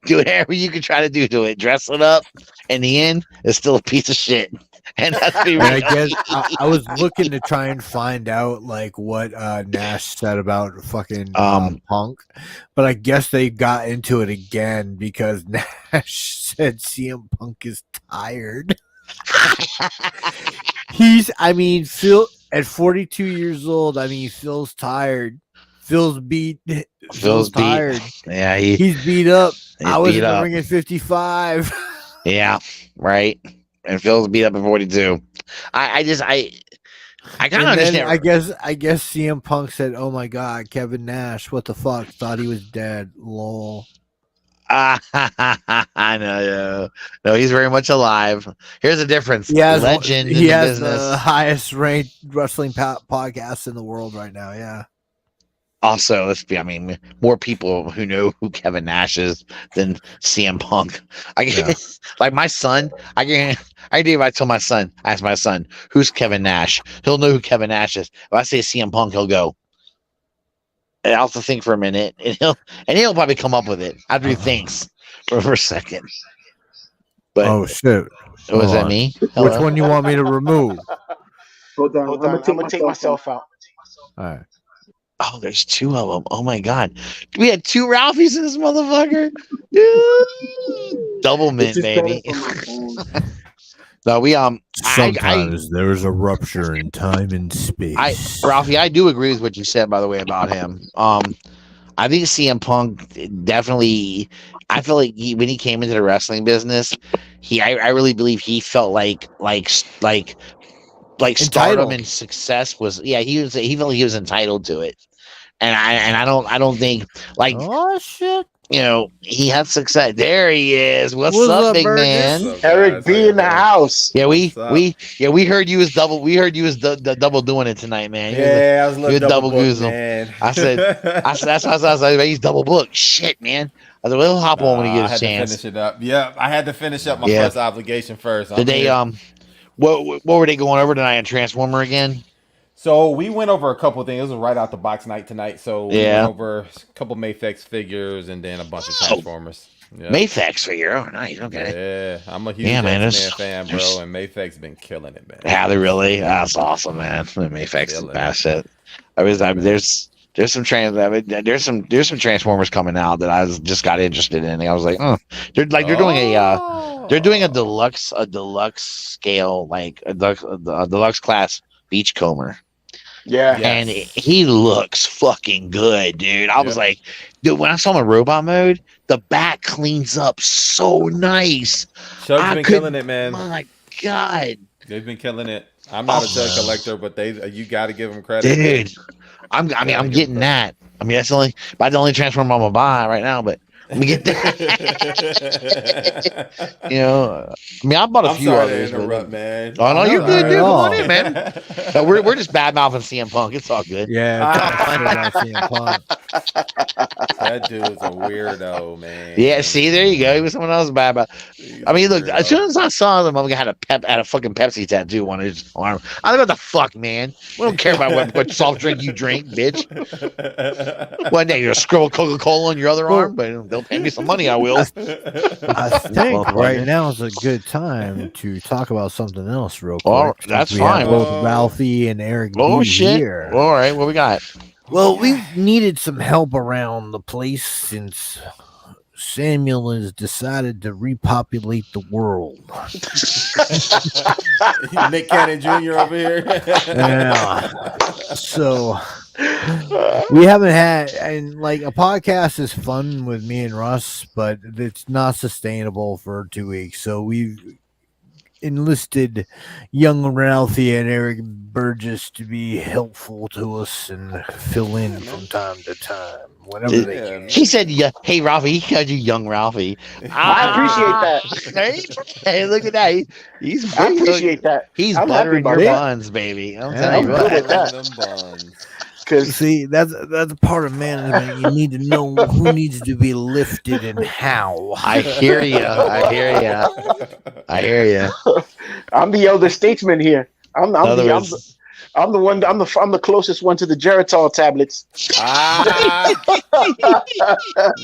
do whatever you can try to do to it, dress it up. In the end, it's still a piece of shit, and that's me.
And I guess I was looking to try and find out like what Nash said about fucking Punk, but I guess they got into it again because Nash said CM Punk is tired. Phil at 42 years old, Phil's tired. Phil's beat. Phil's tired.
Yeah,
he's beat up. I was
beat
in the
up.
ring at 55.
Yeah, right. And Phil's beat up at 42. I kind of understand.
I guess CM Punk said, "Oh my God, Kevin Nash, what the fuck? Thought he was dead." Lol.
I know. No, he's very much alive. Here's the difference.
He has
Legend.
He has
business.
the highest ranked wrestling podcast in the world right now. Yeah.
Also, more people who know who Kevin Nash is than CM Punk. Like my son, I do. If I tell my son, I ask my son, who's Kevin Nash? He'll know who Kevin Nash is. If I say CM Punk, he'll go. And I'll have to think for a minute, and he'll probably come up with it after he thinks for a second. But
oh shit!
Was that me? Hello?
Which one you want me to remove?
Hold on. I'm gonna take myself out.
All right.
Oh, there's two of them. Oh my God, we had two Ralphies in this motherfucker. Dude. Double mint, baby. No, we
sometimes there's a rupture in time and space.
Ralphie, I do agree with what you said, by the way, about him. I think CM Punk definitely. I feel like when he came into the wrestling business, I really believe he felt like stardom and success was. Yeah, he felt like he was entitled to it, and I don't think like.
Oh shit.
He had success. There he is. What's up, big man?
Up, Eric B in the house.
Yeah, we heard you was double. We heard you was the double doing it tonight, man.
I was a double goozle, man.
I said that's what I was like. He's double booked. Shit, man. I said, we'll hop on when he gets a chance.
To finish it up. Yeah, I had to finish up my first obligation first.
Did they what were they going over tonight in Transformer again?
So we went over a couple of things. It was right out the box night tonight. So we went over a couple Mayfex figures and then a bunch of Transformers.
Yeah. Mayfex figure. Oh, nice. Okay.
Yeah, I'm a huge X-Men fan, bro, and Mayfex been killing it, man.
Yeah, they really. That's awesome, man. Mayfex is best shit. There's some Transformers coming out that I just got interested in. And I was like, they're doing a deluxe scale, like a deluxe class Beachcomber.
Yeah.
And he looks fucking good, dude. I was like, dude, when I saw him in robot mode, the back cleans up so nice.
Chug's been killing it, man.
My God.
They've been killing it. I'm not a Chug collector, but you got to give them credit.
Dude, I'm getting that. That's the only Transformer I'm going to buy right now, but let me get that. I bought a few others.
Man.
Oh no, you're good, dude. Come on in, man. No, we're just bad mouthing CM Punk. It's all good.
Yeah, CM Punk.
That dude's a weirdo, man.
Yeah, see, there you go. He was someone else bad about. Look, as soon as I saw them, I had a fucking Pepsi tattoo on his arm. I don't know what the fuck, man. We don't care about what soft drink you drink, bitch. One day you'll scribble Coca-Cola on your other arm, but they'll pay me some money. I will.
I think right now is a good time to talk about something else real quick.
Oh, that's fine.
Both Ralphie and Eric.
Oh shit!
Here.
All right, what we got?
Well, we've needed some help around the place since Samuel has decided to repopulate the world.
Nick Cannon Jr. over here.
Yeah. So we haven't had, and like a podcast is fun with me and Russ, but it's not sustainable for 2 weeks. So we've enlisted young Ralphie and Eric Burgess to be helpful to us and fill in from time to time whenever they can.
He said, "Hey Ralphie," he called you young Ralphie.
I appreciate that.
Hey, look at that.
I appreciate that.
He's buttering your buns, baby. I'm telling you what.
Because see, that's part of management. You need to know who needs to be lifted and how.
I hear you. I'm
the elder statesman here. I'm I'm the one. I'm the closest one to the Geritol tablets.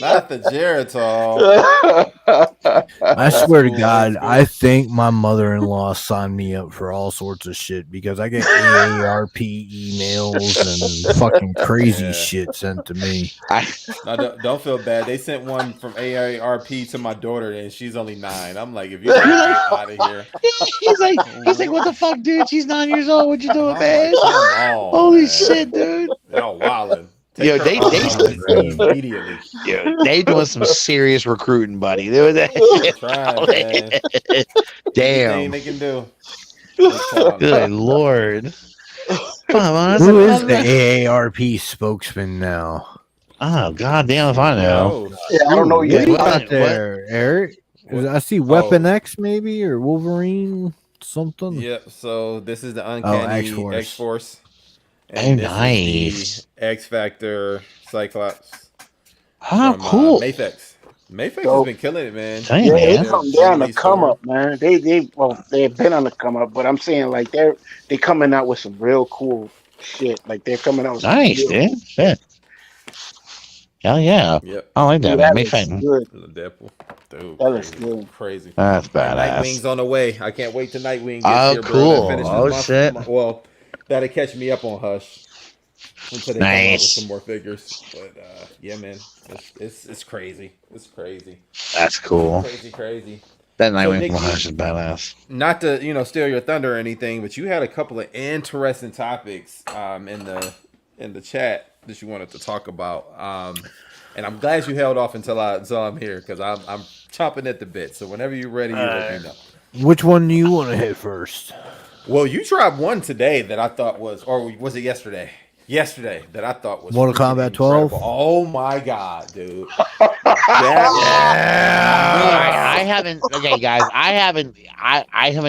Not the Geritol.
I swear to God, I think my mother-in-law signed me up for all sorts of shit because I get AARP emails and fucking crazy shit sent to me.
No, don't feel bad. They sent one from AARP to my daughter, and she's only 9. I'm like, if you get out of here.
He's like, what the fuck, dude? She's 9 years old. What you doing, man?
Like, come on,
holy
man.
shit, dude.
Y'all wildin'.
Yo, they
immediately.
Yo, they doing some serious recruiting, buddy.
Trying, man.
Damn.
They can do.
Good lord.
Who is the AARP spokesman now?
Oh, god damn if I know.
Yeah, I don't know
What
yet.
do you got there, Eric? I see Weapon X maybe or Wolverine something.
Yep. So this is the Uncanny X-Force.
And nice.
Is the X Factor Cyclops.
How cool.
Mayfex. Mayfex has been killing it, man.
Dang,
yeah, they're on the come up, man. They've been on the come up, but I'm saying like they're coming out with some real cool shit. Like they're coming out with
nice, dude. Shit. Hell yeah.
Yep.
I like that,
dude,
man.
Deadpool. Dude,
that looks good.
Crazy.
That's badass.
Nightwing's on the way. I can't wait till Nightwing gets
here,
bro.
Cool. Oh, shit.
Well, that'll catch me up on Hush until they come out with some more figures. But yeah, man, it's crazy. It's crazy.
That's cool.
Crazy.
That Nightwing from Hush is badass.
Not to steal your thunder or anything, but you had a couple of interesting topics in the chat that you wanted to talk about. And I'm glad you held off until I'm here because I'm chomping at the bit. So whenever you're ready, you let me know.
Which one do you want to hit first?
Well, you tried one today that I thought was, or was it yesterday? Yesterday that I thought was
Mortal Kombat 12.
Oh my god, dude!
I haven't. Okay, guys, I haven't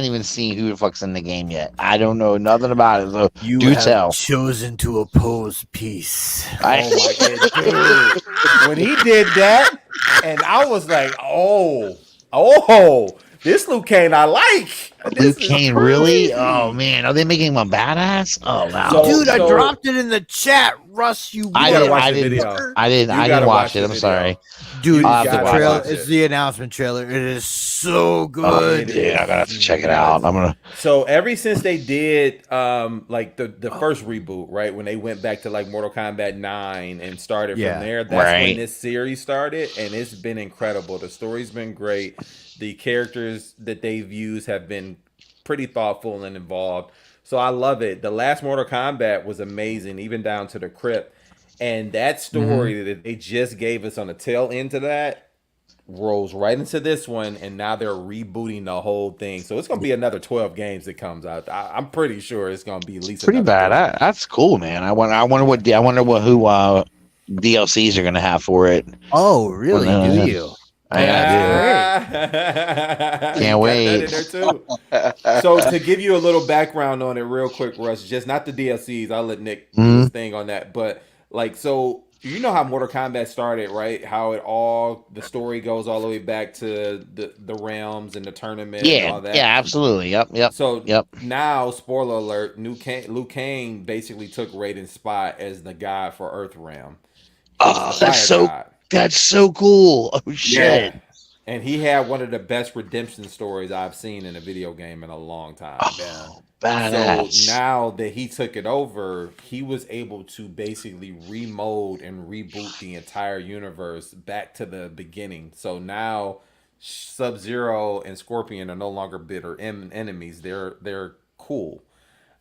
even seen who the fuck's in the game yet. I don't know nothing about it. So
you
do
have
tell.
Chosen to oppose peace.
Oh my god, dude! When he did that, and I was like, oh, this Liu Kang I like.
Liu Kang, really? Oh man, are they making him a badass? Oh wow,
dude! I dropped it in the chat, Russ.
I didn't watch it. I'm sorry,
dude. It's the announcement trailer. It is so good.
Dude, I'm gonna have to check it out. I'm gonna.
So ever since they did like the first reboot, right, when they went back to like Mortal Kombat 9 and started from there, that's when this series started, and it's been incredible. The story's been great. The characters that they've used have been pretty thoughtful and involved. So I love it. The last Mortal Kombat was amazing, even down to the crypt. And that story that they just gave us on the tail end of that rolls right into this one. And now they're rebooting the whole thing. So it's going to be another 12 games that comes out. I'm pretty sure it's going to be at least
pretty bad. That's cool, man. I wonder who DLCs are going to have for it.
Oh, really? Do you?
Can't wait.
So to give you a little background on it real quick, Russ, just not the DLCs. I'll let Nick do his thing on that. But like, so you know how Mortal Kombat started, right? How the story goes all the way back to the realms and the tournament and all that.
Yeah, absolutely. Yep.
So now, spoiler alert, Liu Kang basically took Raiden's spot as the god for Earthrealm.
Oh, that's so cool. Oh shit.
Yeah. And he had one of the best redemption stories I've seen in a video game in a long time.
Oh, badass.
So now that he took it over, he was able to basically remold and reboot the entire universe back to the beginning. So now Sub-Zero and Scorpion are no longer bitter enemies. They're cool.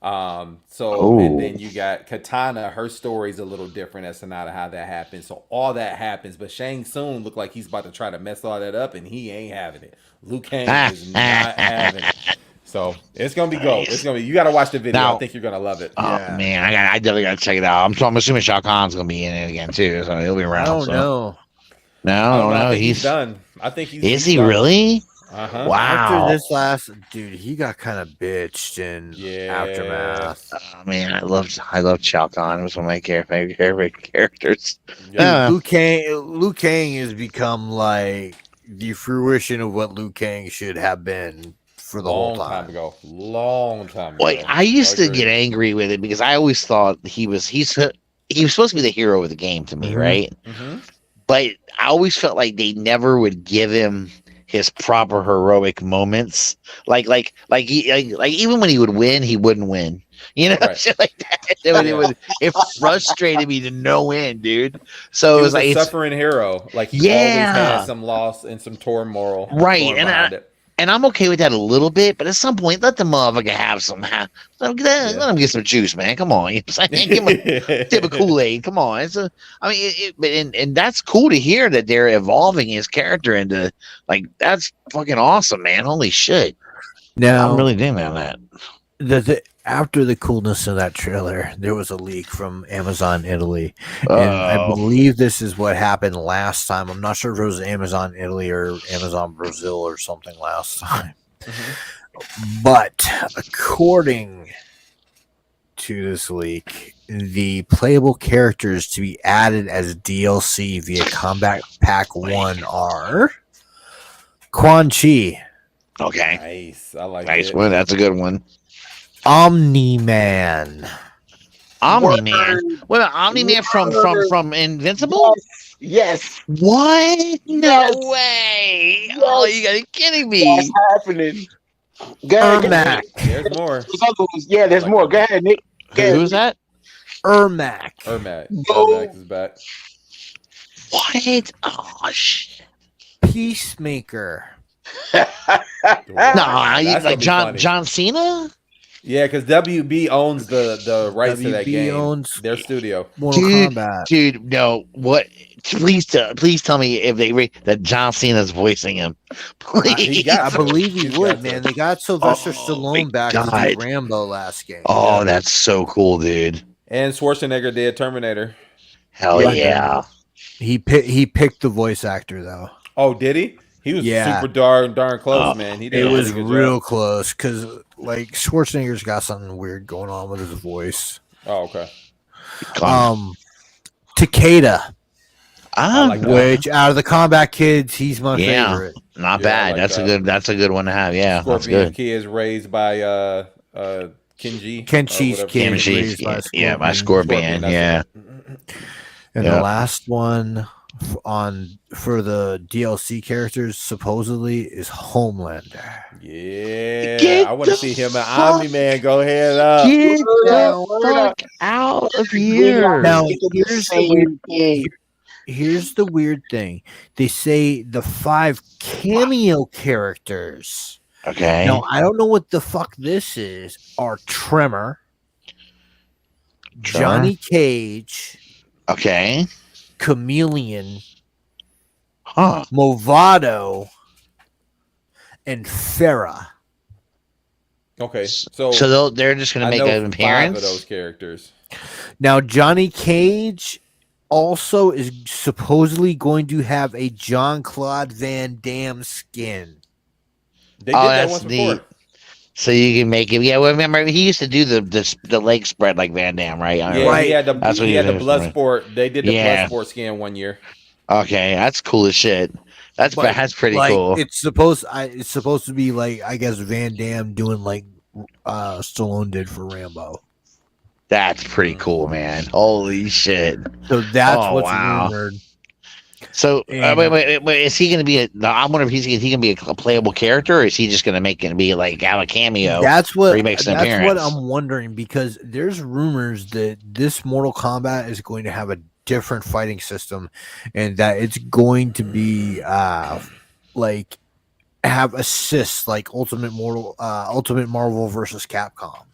And then you got Katana. Her story's a little different as to not how that happens. So all that happens, but Shang Tsung looked like he's about to try to mess all that up, and he ain't having it. Liu Kang is not having it. So it's gonna be gold. It's gonna be. You gotta watch the video. I think you're gonna love it.
Oh man, I definitely gotta check it out. I'm assuming Shao Kahn's gonna be in it again too, so he'll be around.
I don't know.
No,
he's done. I think he's.
Is he really?
Uh-huh.
Wow.
After this last dude, he got kind of bitched in Aftermath.
Oh, man, I love Shao Kahn. It was one of my favorite characters.
Yeah. Liu Kang has become like the fruition of what Liu Kang should have been for the whole time.
Long time ago.
Like I used to get angry with it because I always thought he was supposed to be the hero of the game to me, right?
Mm-hmm.
But I always felt like they never would give him his proper heroic moments. Like even when he would win, he wouldn't win. You know,
Right.
shit like that. It frustrated me to no end, dude. So
He
it
was
was like
a suffering hero. Like he always had some loss and some turmoil.
Right,
and
I'm okay with that a little bit, but at some point, let the motherfucker let him get some juice, man. Come on, you know what I'm saying? Give him a dip of Kool-Aid. Come on, and that's cool to hear that they're evolving his character into like that's fucking awesome, man. Holy shit!
Now
I'm really digging on that.
After the coolness of that trailer, there was a leak from Amazon Italy, and I believe this is what happened last time. I'm not sure if it was Amazon Italy or Amazon Brazil or something last time. Mm-hmm. But according to this leak, the playable characters to be added as DLC via Combat Pack 1 are Quan Chi.
Okay,
nice. I like
nice
it.
one. That's a good one.
Omni-Man.
Omni-Man. What about Omni-Man from Invincible?
Yes.
What? No
Yes.
way.
Yes.
Oh, you gotta be kidding me.
That's happening. Go ahead.
There's more.
Yeah, there's more. Go ahead, Nick.
Who's that?
Ermac.
Ermac is back.
What? Oh, shit.
Peacemaker.
Nah, like John Cena?
Yeah, because WB owns the rights to that game.
Owns
their studio.
Mortal Kombat.
Dude, no. What? Please tell me if that John Cena's voicing him. Please.
I believe he would, man. They got Sylvester Stallone back to do Rambo last game.
Oh, that's so cool, dude.
And Schwarzenegger did Terminator.
Hell yeah.
He picked the voice actor though.
Oh, did he? He was super darn close, man. He did.
It was real close because like Schwarzenegger's got something weird going on with his voice.
Oh, okay.
Takeda.
Like
which out of the Combat Kids, he's my favorite.
Not bad. Like that's a good one to have. Yeah,
Scorpion Key is raised by Kenji.
Kenji's kid is raised by Scorpion.
By Scorpion. Yeah.
And the last one for the DLC characters supposedly is Homelander.
Yeah, I want to see him and Omni-Man go head up.
Get the fuck out of here.
Now here's the weird thing. They say the 5 cameo characters.
Okay.
Now I don't know what the fuck this is. Are Tremor, Johnny Cage.
Okay.
Chameleon, Movado, and Farah.
Okay, so
they're just going to make an appearance.
5 of those characters.
Now Johnny Cage also is supposedly going to have a Jean-Claude Van Damme skin.
They did that once before.
So you can make him. Yeah, well, remember he used to do the leg spread like Van Damme, right?
Right.
He had the blood sport. They did the blood sport scan one year.
Okay, that's cool as shit. That's pretty cool.
It's supposed to be like I guess Van Damme doing like Stallone did for Rambo.
That's pretty cool, man. Holy shit!
So that's what's rumored.
So wait, is he going to be I wonder if he's going to be a playable character, or is he just going to make it be like have a cameo?
That's what I'm wondering, because there's rumors that this Mortal Kombat is going to have a different fighting system, and that it's going to be like have assists like Ultimate Marvel versus Capcom.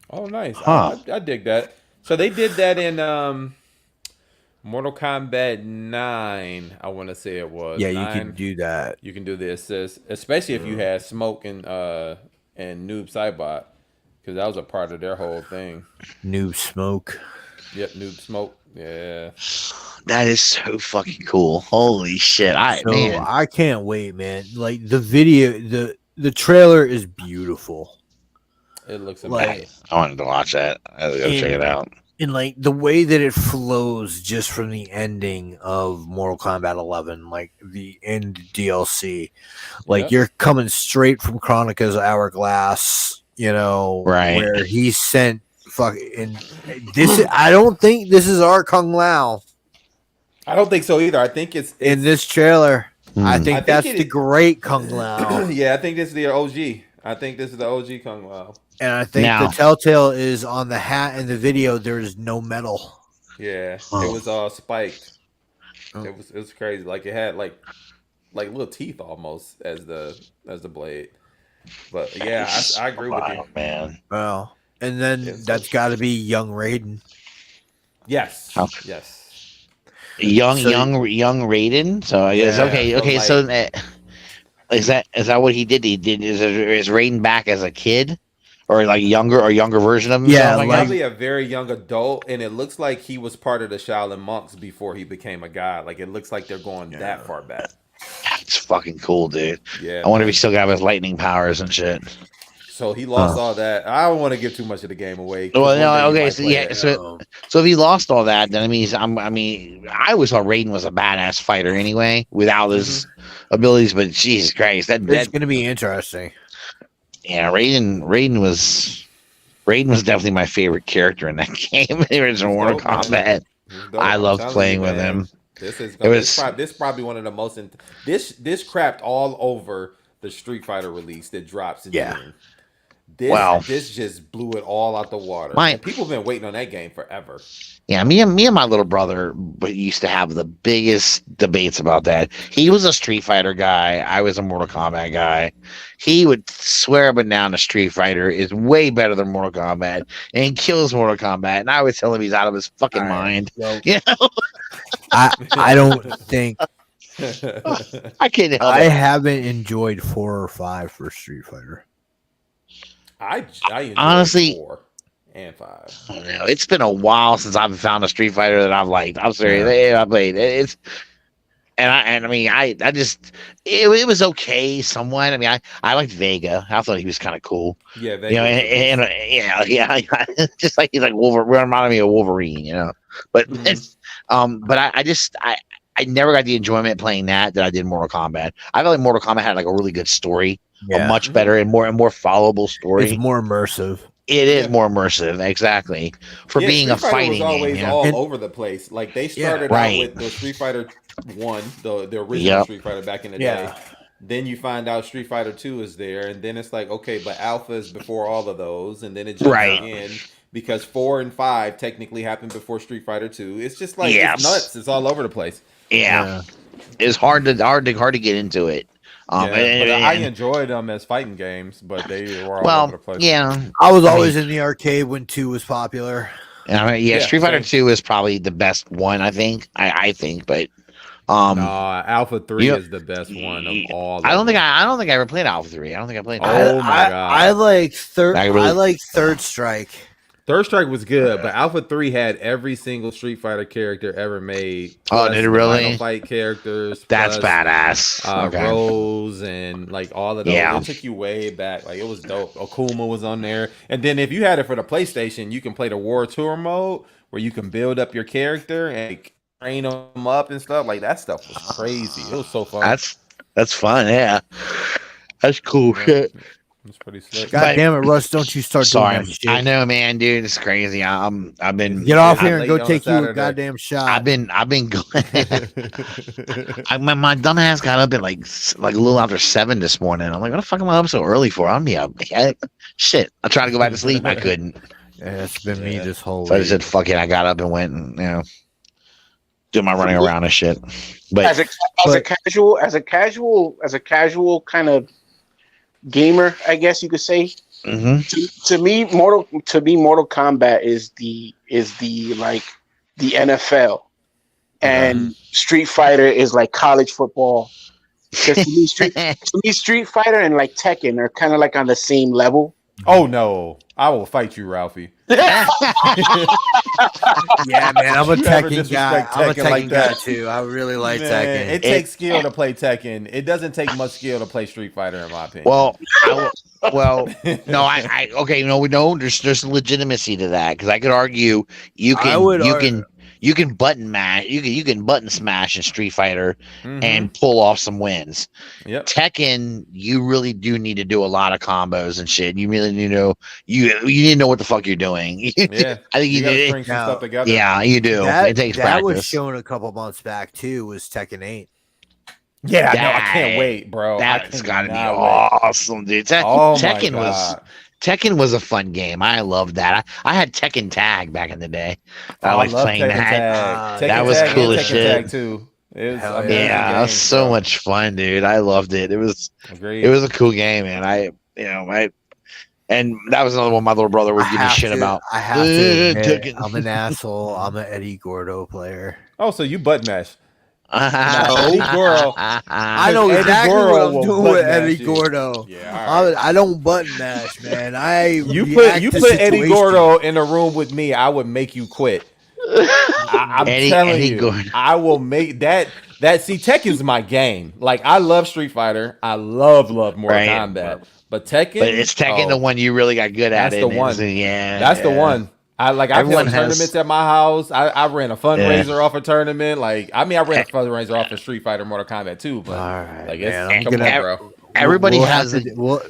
Oh, nice! I dig that. So they did that in Mortal Kombat 9, I want to say it was.
Yeah, you can do that.
You can do the assist, especially if you had Smoke and Noob Saibot, because that was a part of their whole thing.
Noob Smoke.
Yep, Noob Smoke. Yeah.
That is so fucking cool. Holy shit.
I can't wait, man. Like the video, the trailer is beautiful.
It looks amazing.
I wanted to watch that. I gotta go check it out.
And like the way that it flows just from the ending of Mortal Kombat 11, like the end DLC, like you're coming straight from Chronica's Hourglass,
Right.
where he sent fucking this. I don't think this is our Kung Lao.
I don't think so either. I think it's
in this trailer. I think that's
it
the great Kung Lao.
Yeah, I think this is the OG. I think this is the OG Kung Lao.
And I think the telltale is on the hat in the video. There's no metal.
Yeah, it was all spiked. It was crazy. Like it had like little teeth almost as the blade. But yeah, I agree with you,
man.
Well, and then that's got to be young Raiden.
Yes. Yes.
Young Raiden. So I guess okay.
Like,
so is that what he did? Is Raiden back as a kid? Or like younger version of him?
Yeah,
like probably a very young adult, and it looks like he was part of the Shaolin monks before he became a god. Like it looks like they're going that far back.
That's fucking cool, dude.
Yeah.
I wonder if he still got his lightning powers and shit.
So he lost all that. I don't want to give too much of the game away.
Well, no, okay, so if he lost all that, then I always thought Raiden was a badass fighter anyway, without his abilities. But Jesus Christ, that's
going to be interesting.
Yeah, Raiden was definitely my favorite character in that game. The original Mortal Kombat. I loved playing with him.
This probably one of the most. This crapped all over the Street Fighter release that drops in June. This just blew it all out the water. People have been waiting on that game forever.
Yeah, me and my little brother used to have the biggest debates about that. He was a Street Fighter guy. I was a Mortal Kombat guy. He would swear up and down the Street Fighter is way better than Mortal Kombat and kills Mortal Kombat. And I would tell him he's out of his fucking mind.
Well, I don't think
I can't help
I
it.
haven't enjoyed 4 or 5 for Street Fighter.
I
honestly
4 and 5.
I don't know. It's been a while since I've found a Street Fighter that I've liked. I'm serious. I played it. It was okay somewhat. I mean, I liked Vega. I thought he was kind of cool.
Yeah, Vega.
Just like he's like Wolverine, reminded me of Wolverine, But I never got the enjoyment playing that I did Mortal Kombat. I felt like Mortal Kombat had like a really good story, a much better and more followable story.
It's more immersive.
It is more immersive, exactly. For being
Street
a
Fighter
fighting
was always
game,
all over the place. Like they started out with the Street Fighter 1, the original Street Fighter back in the day. Then you find out Street Fighter 2 is there, and then it's like, okay, but Alpha is before all of those, and then it jumps in because 4 and 5 technically happened before Street Fighter 2. It's just like it's nuts. It's all over the place.
Yeah. It's hard to get into it.
I enjoyed them as fighting games, but they were all over the place.
Yeah,
I was always in the arcade when 2 was popular.
Street Fighter 2 is probably the best one. I think. I think, but
Alpha 3 is the best one of all.
I don't think I ever played Alpha 3. I don't think I played.
Oh my god!
I like third. I like Third Strike.
Third Strike was good, but Alpha 3 had every single Street Fighter character ever made.
Oh, did it really?
Final Fight characters.
That's badass.
Rose and like all of those.
Yeah.
It took you way back. Like it was dope. Akuma was on there. And then if you had it for the PlayStation, you can play the War Tour mode where you can build up your character and train them up and stuff. Like that stuff was crazy. It was so fun.
That's fun. Yeah. That's cool shit.
It's pretty slick.
God damn it, Russ! Don't you start doing that shit.
I know, man, dude. It's crazy. I've been
get off here and go take you a goddamn shot.
I've been going. My dumb ass got up at like a little after 7 this morning. I'm like, what the fuck am I up so early for? I'm shit. I tried to go back to sleep. I couldn't.
Yeah, it's been me this whole.
So I just said, fuck it. I got up and went and do my running around and shit. But
as a casual kind of gamer, I guess you could say.
Mm-hmm.
To me, Mortal Kombat is the like the NFL, and Street Fighter is like college football. Because to me, Street Fighter and like Tekken are kind of like on the same level.
Oh no, I will fight you, Ralphie.
Yeah, man, I'm a
You ever
Tekken guy.
disrespect
I'm a
Tekken
Tekken
like
guy
that?
too. I really like
Man,
Tekken.
it takes skill to play Tekken. It doesn't take much skill to play Street Fighter, in my opinion.
Well, no, okay, no, there's legitimacy to that because I could argue you can button mash, you can button smash in Street Fighter and pull off some wins.
Yep.
Tekken, you really do need to do a lot of combos and shit. You really need to know you need to know what the fuck you're doing.
Yeah,
I think you
gotta
do.
string some stuff together.
Yeah, you do. It takes practice.
That was shown a couple months back too. Was Tekken 8.
Yeah, no, I can't wait, bro.
That's gotta be awesome, dude. Tekken was a fun game. I loved that. I had Tekken Tag back in the day. I liked playing that. That was cool as shit.
Tag too. It was
that was so much fun, dude. I loved it. It was a cool game, man. And that was another one my little brother would give me shit about.
I have to admit, I'm an asshole. I'm an Eddie Gordo player.
Oh, so you butt mash.
Eddie Gordo. I know exactly what I'm doing with Eddie Gordo. Yeah, I don't button mash, man. You put
Eddie Gordo in a room with me, I would make you quit. I'm telling you, Gordo. I will make that. See, Tekken's my game. Like, I love Street Fighter. I love Mortal Kombat. But Tekken,
it's Tekken the one you really got good at.
That's the one.
That's
the one. I played tournaments at my house. I ran a fundraiser off a tournament. I ran a fundraiser off of Street Fighter, Mortal Kombat too. But bro.
Everybody has it.
Well,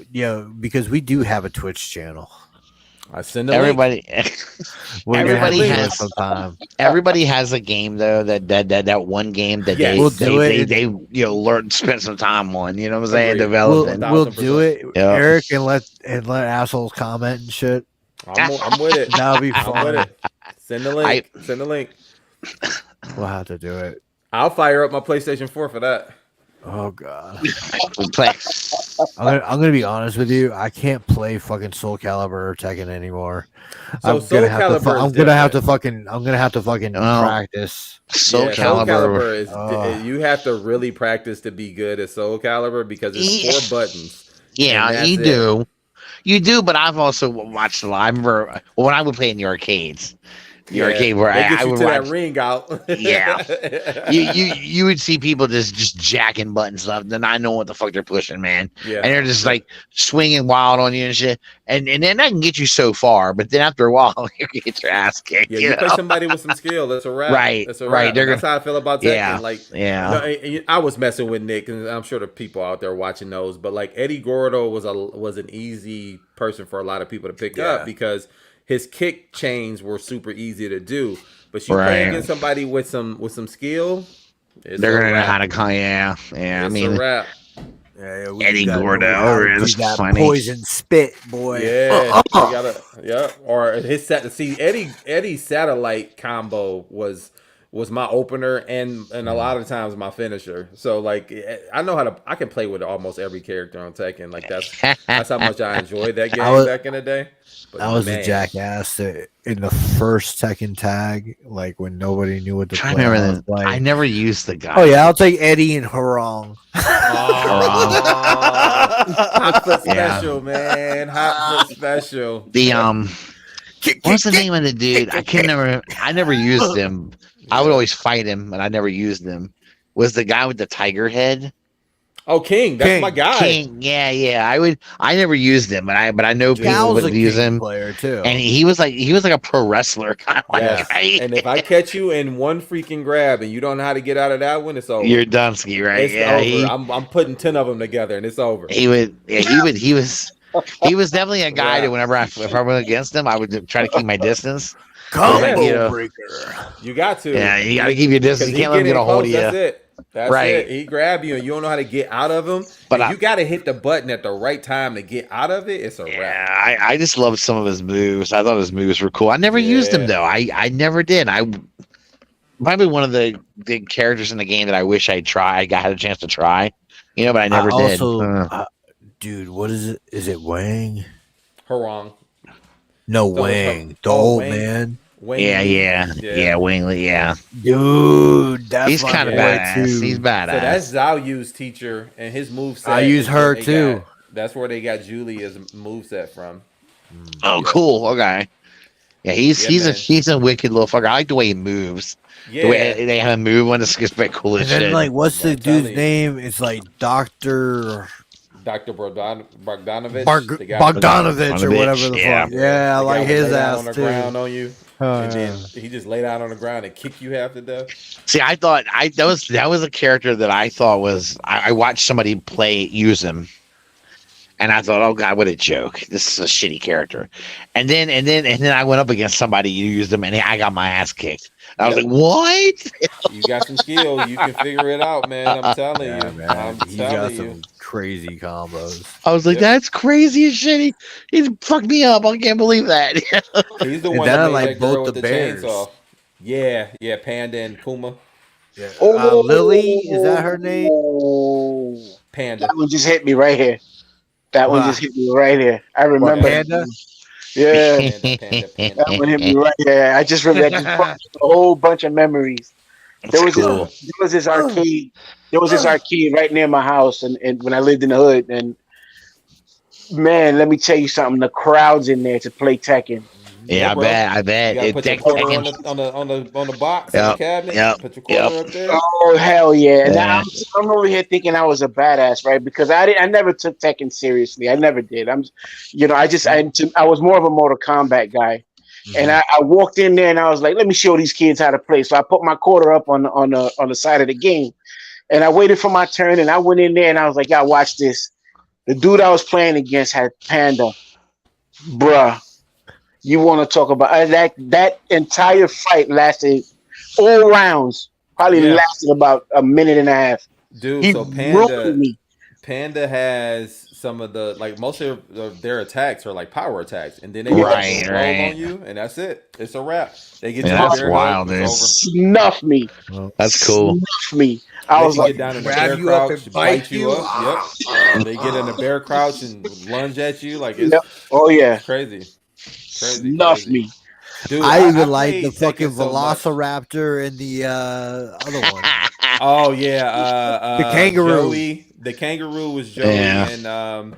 because we do have a Twitch channel.
I send the
everybody.
Everybody has sometime.
Everybody has a game though that one game that they learn spend some time on. You know what I'm saying? Developing.
We'll do it, Eric, and let assholes comment and shit.
I'm with it.
That'll be fun.
I'm with it. Send the link.
We'll have to do it.
I'll fire up my PlayStation 4 for that.
Oh god. I'm gonna be honest with you. I can't play fucking Soul Calibur or Tekken anymore.
So
I'm gonna have to fucking practice.
Soul Calibur
is you have to really practice to be good at Soul Calibur because it's 4 buttons.
Yeah, you do. You do, but I've also watched a lot. I remember when I would play in the arcades. Arcade where I would
watch that ring out.
you would see people just jacking buttons up. Then I know what the fuck they're pushing, man. Yeah. And they're just like swinging wild on you and shit. And then that can get you so far, but then after a while you get your ass kicked.
Yeah, you play somebody with some skill. That's a wrap.
Right.
That's a wrap.
Right.
That's how I feel about Tekken.
Yeah.
I was messing with Nick, and I'm sure the people out there watching knows. But Eddie Gordo was an easy person for a lot of people to pick up because his kick chains were super easy to do, but you play against somebody with some skill,
they're gonna know how to call. Yeah. I mean,
a wrap.
Eddie Gordo is funny.
Poison spit, boy.
Yeah, Or his Eddie's satellite combo was my opener and a lot of times my finisher. So I can play with almost every character on Tekken. That's how much I enjoyed that game back in the day. But
I was a jackass in the first Tekken tag, when nobody knew what to play.
I never used the guy.
Oh yeah, I'll take Eddie and Harong.
Hot foot special, man. Hot foot special.
What's the name of the dude? I never used him. I would always fight him, and I never used him. Was the guy with the tiger head?
Oh, King, that's my guy.
King, yeah. I never used him, but I know people would use him.
Player too,
and he was like a pro wrestler kind of right?
And if I catch you in one freaking grab and you don't know how to get out of that one, it's over.
You're Dunsky, right?
It's over. I'm putting 10 of them together, and it's over.
He was definitely a guy that whenever if I went against him, I would try to keep my distance.
Combo breaker.
You got to.
Yeah, you got to keep your distance. You can't let him get a hold of you.
That's it. That's it. He grab you and you don't know how to get out of him. But you got to hit the button at the right time to get out of it. It's a wrap.
I just loved some of his moves. I thought his moves were cool. I never used them though. I never did. Probably one of the big characters in the game that I wish I had a chance to try. But I never did.
Dude, what is it? Is it Wang?
Harong.
No, Wang. The old man.
Wang. Yeah, Wang. Yeah.
Dude,
he's kind of badass. Too. He's badass.
So that's Zhao Yu's teacher, and his moveset.
I use her too.
That's where they got Julie as moveset from.
Oh, cool. Okay. Yeah, he's a wicked little fucker. I like the way he moves.
Yeah.
The way they have him move when it's pretty cool as
And then
shit.
like, what's the dude's name? It's like Doctor
Bogdanovich,
Bogdanovich or whatever the fuck. Yeah, I like his ass
on the
too.
ground on you, and then he just lay down on the ground and kick you half to death.
See, I thought that was a character that I thought was I watched somebody use him. And I thought, oh god, what a joke! This is a shitty character. And then I went up against somebody who used him, and I got my ass kicked. I was like, what?
You got some skill. You can figure it out, man. I'm telling you.
Man, he got some crazy combos.
I was like, that's crazy as shit. He fucked me up. I can't believe that.
He's the one that made that girl with the chainsaw. Yeah, Panda and Kuma.
Yeah. Lily, is that her name?
Panda.
That one just hit me right here. That one just hit me right here. I remember.
Panda?
Yeah. Panda. That one hit me right here. I just remember a whole bunch of memories. There was this arcade. There was this arcade right near my house, and when I lived in the hood, and man, let me tell you something. The crowds in there to play Tekken.
Yeah, I bet.
You gotta put your quarter on the box on the cabinet.
Yep.
Put your quarter up there.
Oh hell yeah! And I'm over here thinking I was a badass, right? Because I never took Tekken seriously. I never did. I was more of a Mortal Kombat guy. And I walked in there and I was like, let me show these kids how to play. So I put my quarter up on the side of the game, and I waited for my turn. And I went in there and I was like, "Yeah, watch this." The dude I was playing against had Panda, bruh. You want to talk about that entire fight lasted all rounds. Probably lasted about a minute and a half.
Dude,
he
so Panda has some of the most of their attacks are like power attacks, and then they get on you, and that's it. It's a wrap. They get you.
That's wild, dude.
Snuff me.
That's cool.
Snuff me. I was like,
get down in the bear crouch, bite you up. Yep. They get in the bear crouch and lunge at you like it's.
Oh yeah.
It's crazy.
Snuff me.
Dude,
I even like the fucking Velociraptor and the other one.
Oh yeah,
the kangaroo.
Joey, the kangaroo was Joey, and I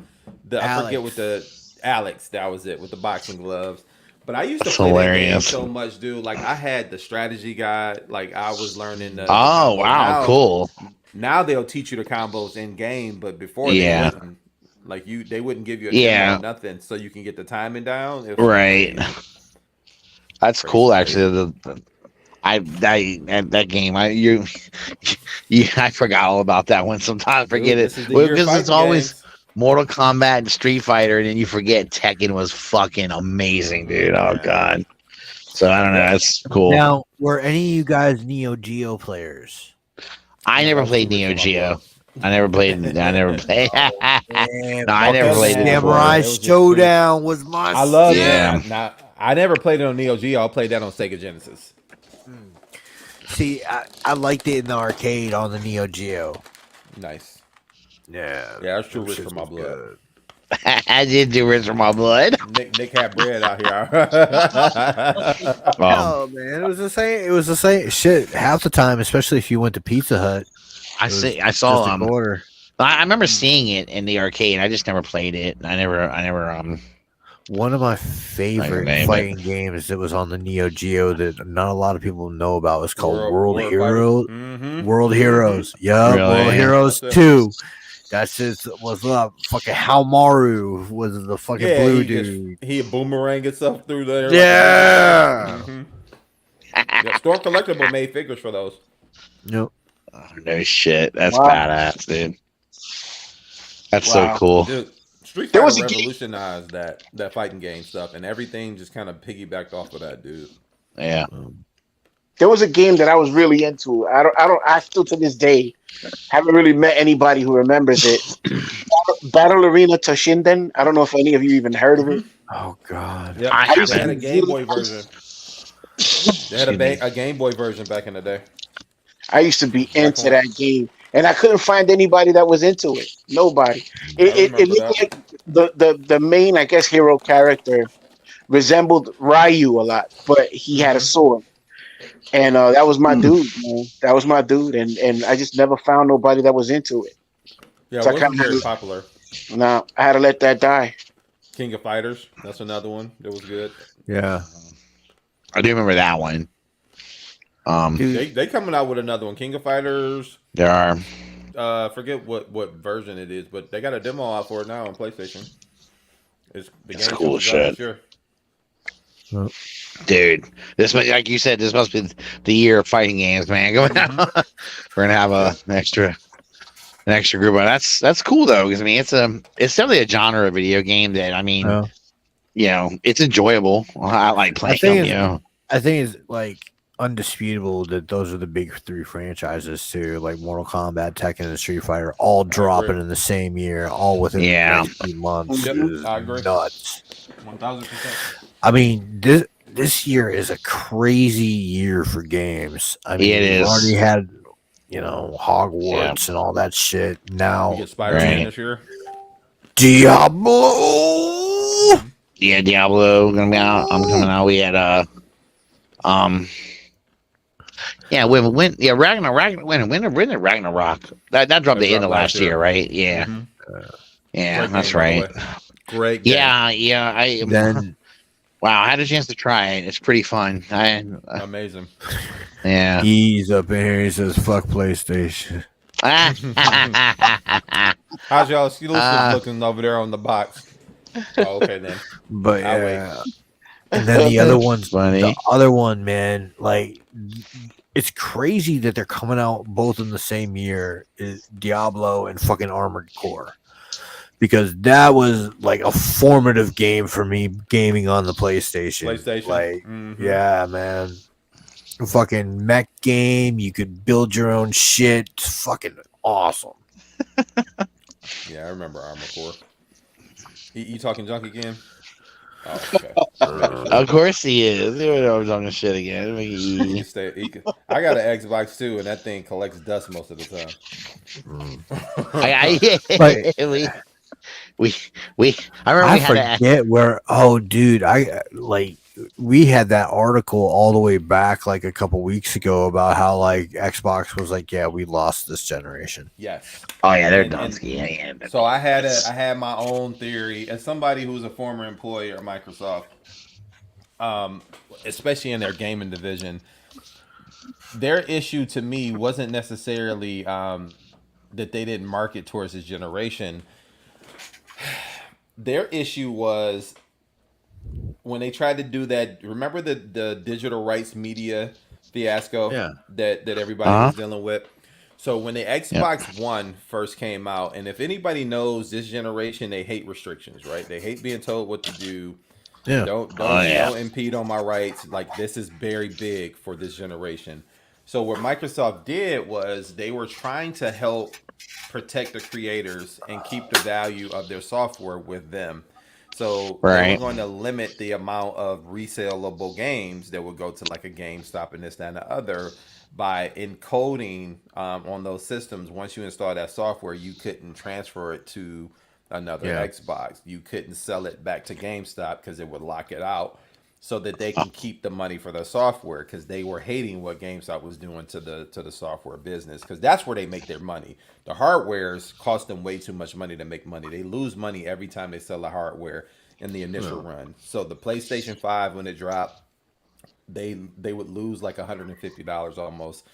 forget what the Alex. That was it with the boxing gloves. But I used to play that game so much, dude. Like I had the strategy guide. Like I was learning the.
Oh wow, cool.
Now they'll teach you the combos in game, but before they wouldn't. Like they wouldn't give you a demo or nothing, so you can get the timing down.
Right. That's cool, actually. That game, I forgot all about that one. Sometimes forget it because it's always Mortal Kombat and Street Fighter, and then you forget Tekken was fucking amazing, dude. Oh god. So I don't know. That's cool.
Now, were any of you guys Neo Geo players?
I never played Neo Geo. I never played.
No, I never played it. Samurai Showdown was my.
I love it. Now, I never played it on Neo Geo. I played that on Sega Genesis.
See, I liked it in the arcade on the Neo Geo.
Nice.
Yeah,
that's true. Rich for my blood.
I did do rich for my blood.
Nick had bread out here.
Oh man, it was the same. It was the same shit half the time, especially if you went to Pizza Hut.
I saw I remember seeing it in the arcade. I just never played it. I never.
One of my favorite fighting games that was on the Neo Geo that not a lot of people know about was called World Heroes. World Heroes. Yeah, World Heroes 2. That shit was fucking Halmaru was the fucking blue dude.
He boomerang itself through there.
Yeah.
Store Collectible made figures for those.
Yep.
Oh, no shit. That's badass, dude. That's so cool.
Dude, Street Fighter revolutionized that fighting game stuff, and everything just kind of piggybacked off of that, dude.
Yeah.
There was a game that I was really into. I still to this day haven't really met anybody who remembers it. Battle Arena Toshinden. I don't know if any of you even heard of it.
Oh god.
Yeah, I had a Game Boy version. They had a Game Boy version back in the day.
I used to be into that game, and I couldn't find anybody that was into it. Nobody. It looked like the main, I guess, hero character resembled Ryu a lot, but he had a sword. And that was my dude, man. That was my dude, and I just never found nobody that was into it.
Yeah, so it wasn't very popular.
No, I had to let that die.
King of Fighters. That's another one that was good.
Yeah.
I do remember that one.
They coming out with another one. King of Fighters.
There are.
Forget what version it is, but they got a demo out for it now on PlayStation. The game
cool
comes out
shit.
this year.
Dude, this like you said, this must be the year of fighting games, man. We're gonna have an extra group. That's cool though, because I mean, it's definitely a genre of video game that it's enjoyable. I like playing them.
I think it's like undisputable that those are the big three franchises too, like Mortal Kombat, Tekken, and Street Fighter, all dropping in the same year, all within the next few months.
Yep, I agree.
Nuts.
1000%.
I mean, this year is a crazy year for games. I mean,
we've
already had Hogwarts and all that shit. Now
we get Spider-Man this year.
Diablo.
Yeah, Diablo gonna be out. I'm coming out. We had when Ragnarok that dropped the end of last year, right? Yeah. Yeah, that's right.
Great game.
Yeah. Wow, I had a chance to try it. It's pretty fun.
Amazing.
Yeah.
He's up in here. He says, "Fuck PlayStation."
How's y'all exclusive looking over there on the box? Oh, okay then.
But and then the other one's
funny.
The other one, man, like it's crazy that they're coming out both in the same year. Is Diablo and fucking Armored Core. Because that was like a formative game for me gaming on the PlayStation. Like, yeah, man. A fucking mech game. You could build your own shit. It's fucking awesome.
Yeah, I remember Armored Core. You talking junk again? Oh, okay.
Of course he is. I'm talking shit again.
I got an Xbox too, and that thing collects dust most of the time.
I
forget where. Oh, dude, we had that article all the way back like a couple weeks ago about how like Xbox was like, yeah, we lost this generation.
Yes.
Oh yeah, they're done.
So I had my own theory as somebody who's a former employee at Microsoft, especially in their gaming division. Their issue to me wasn't necessarily that they didn't market towards this generation. Their issue was when they tried to do that. Remember the digital rights media fiasco that everybody was dealing with? So when the Xbox One first came out, and if anybody knows this generation, they hate restrictions, right? They hate being told what to do. Yeah. Don't impede on my rights. Like, this is very big for this generation. So what Microsoft did was they were trying to help protect the creators and keep the value of their software with them. So they were going to limit the amount of resaleable games that would go to like a GameStop and this, that, and the other by encoding on those systems. Once you install that software, you couldn't transfer it to another Xbox. You couldn't sell it back to GameStop because it would lock it out, so that they can keep the money for their software, because they were hating what GameStop was doing to the software business, because that's where they make their money. The hardwares cost them way too much money to make money. They lose money every time they sell the hardware in the initial run. So the PlayStation 5, when it dropped, they would lose like $150 almost.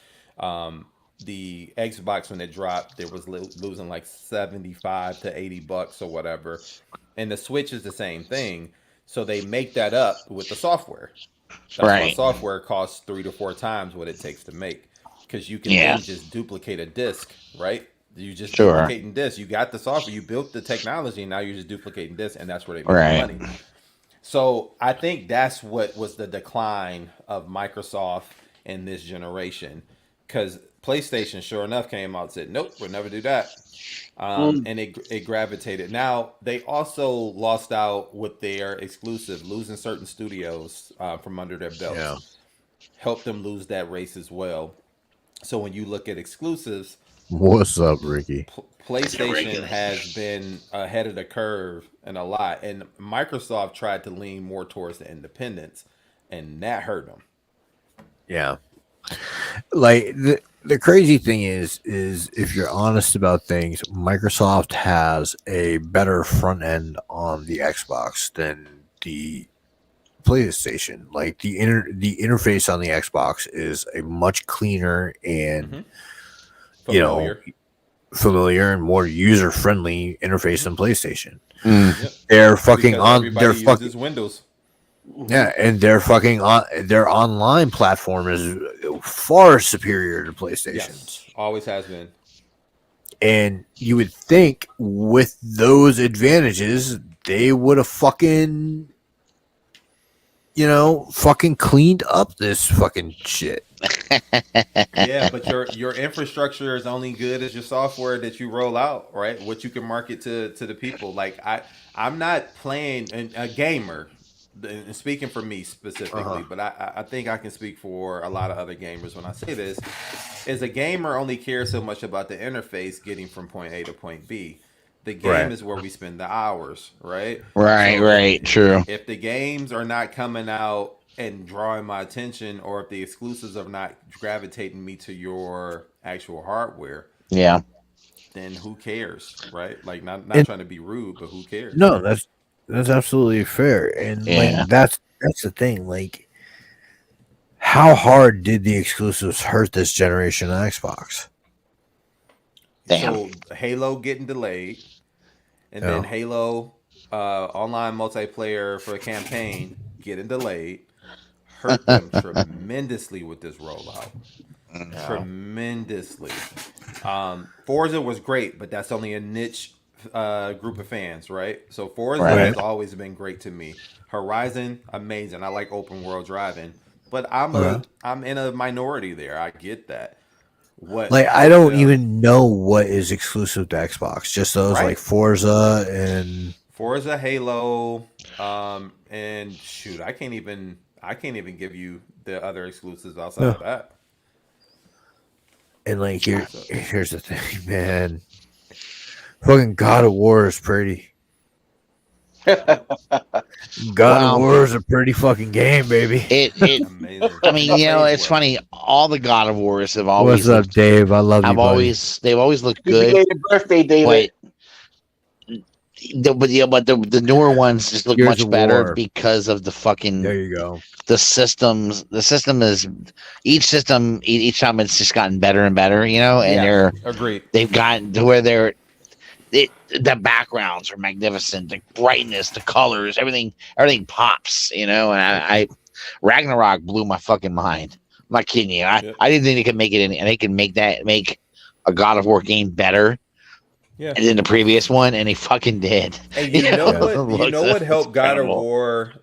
The Xbox, when it dropped, it was losing like $75 to $80 or whatever. And the Switch is the same thing. So they make that up with the software. That's why software costs 3 to 4 times what it takes to make, because you can then just duplicate a disc, right? You just duplicating disc. You got the software, you built the technology, and now you're just duplicating disc, and that's where they make money. So I think that's what was the decline of Microsoft in this generation, because PlayStation, sure enough, came out and said, nope, we'll never do that. And it gravitated. Now, they also lost out with their exclusive, losing certain studios from under their belts. Yeah. Helped them lose that race as well. So when you look at exclusives...
What's up, Ricky?
PlayStation has been ahead of the curve in a lot. And Microsoft tried to lean more towards the independents, and that hurt them.
Yeah. Like... the crazy thing is if you're honest about things, Microsoft has a better front end on the Xbox than the PlayStation. Like the interface on the Xbox is a much cleaner and
familiar,
familiar and more user friendly interface than PlayStation.
Yep.
They're fucking
because
on.
Everybody
They're
uses
fucking
Windows.
yeah, and they're fucking on. Their online platform is far superior to PlayStation's.
Yes, always has been.
And you would think with those advantages, they would have fucking, fucking cleaned up this fucking shit.
Yeah, but your infrastructure is only good as your software that you roll out, right? What you can market to the people. Like I'm not playing a gamer, and speaking for me specifically, but I think I can speak for a lot of other gamers when I say this. Is a gamer only cares so much about the interface getting from point A to point B. The game is where we spend the hours, right?
Right, true.
If the games are not coming out and drawing my attention, or if the exclusives are not gravitating me to your actual hardware, then who cares, right? Like not trying to be rude, but who cares?
No, that's absolutely fair, and like that's the thing. Like, how hard did the exclusives hurt this generation of Xbox?
So Halo getting delayed, and then Halo online multiplayer for a campaign getting delayed hurt them tremendously with this rollout. Tremendously. Forza was great, but that's only a niche group of fans, right? So Forza has always been great to me. Horizon, amazing. I like open world driving, but I'm in a minority there. I get that.
I don't even know what is exclusive to Xbox. Just those like Forza and
Halo, and shoot, I can't even give you the other exclusives outside of that.
And like here's the thing, man. Fucking God of War is pretty. God of War is a pretty fucking game, baby.
Amazing. I mean, it's funny. All the God of Wars have always.
What's up, Dave? I love you.
They've always looked good.
Happy birthday, David.
But the newer ones just look much better because of the fucking.
There you go.
The systems. The system is each time it's just gotten better and better. And they're
agreed.
They've gotten to where the backgrounds are magnificent, the brightness, the colors, everything pops, and I Ragnarok blew my fucking mind. I'm not kidding you. I didn't think they could make it and they can make a God of War game better than the previous one, and they fucking did.
And you know what helped God of War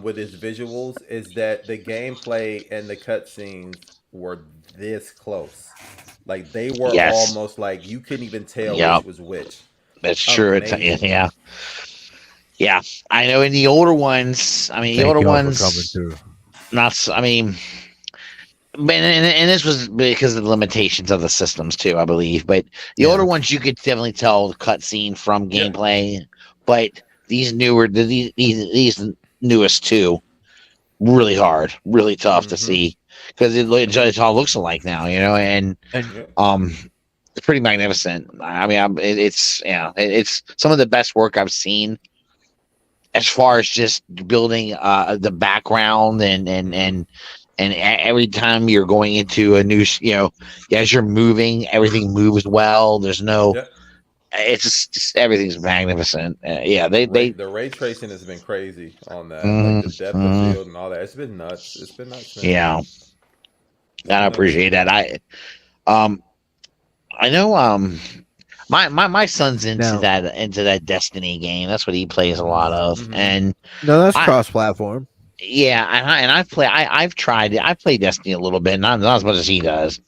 with its visuals is that the gameplay and the cutscenes were this close. Like they were almost like you couldn't even tell which was which.
That's true. It's, yeah. I know in the older ones. I mean, the older ones. Not. I mean, and this was because of the limitations of the systems too, I believe. But the older ones, you could definitely tell the cutscene from gameplay. But these these newest two, really hard, really tough to see. Because it all looks alike now, and it's pretty magnificent. I mean, it's some of the best work I've seen as far as just building the background and every time you're going into a new, as you're moving, everything moves well. There's no, it's just everything's magnificent. The
ray tracing has been crazy on that, like the depth of field and all that. It's been nuts. Man.
Yeah. I appreciate that. I know my son's into that Destiny game. That's what he plays a lot of. And
that's cross-platform.
Yeah, and I've tried it. I play Destiny a little bit, not as much as he does.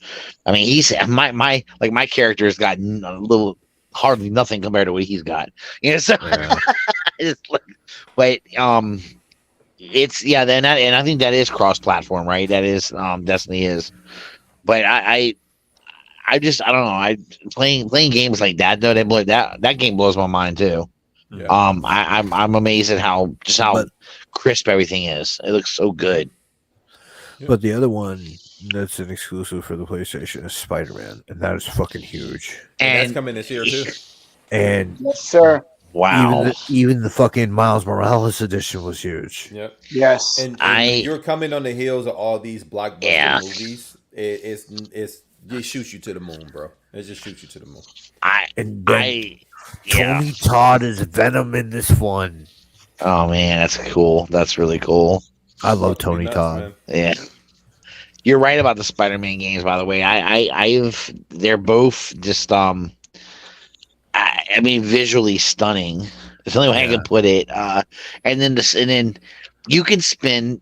I mean, he's my character has got a little hardly nothing compared to what he's got. So it's like, but it's and I think that is cross-platform, right? That is Destiny is, but I don't know. Playing games like that though, that game blows my mind too. Yeah. I'm amazed at how crisp everything is. It looks so good.
But the other one that's an exclusive for the PlayStation is Spider-Man, and that is fucking huge.
And that's coming this year too.
And
yes, sir.
Wow.
Even the fucking Miles Morales edition was huge.
Yep.
Yes.
And when you're coming on the heels of all these blockbuster movies, it shoots you to the moon, bro. It just shoots you to the moon.
Tony Todd is Venom in this one.
Oh man, that's cool. That's really cool.
I love Tony Todd. Man.
Yeah. You're right about the Spider-Man games, by the way. They're both just I mean, visually stunning. It's the only way I can put it. And then you can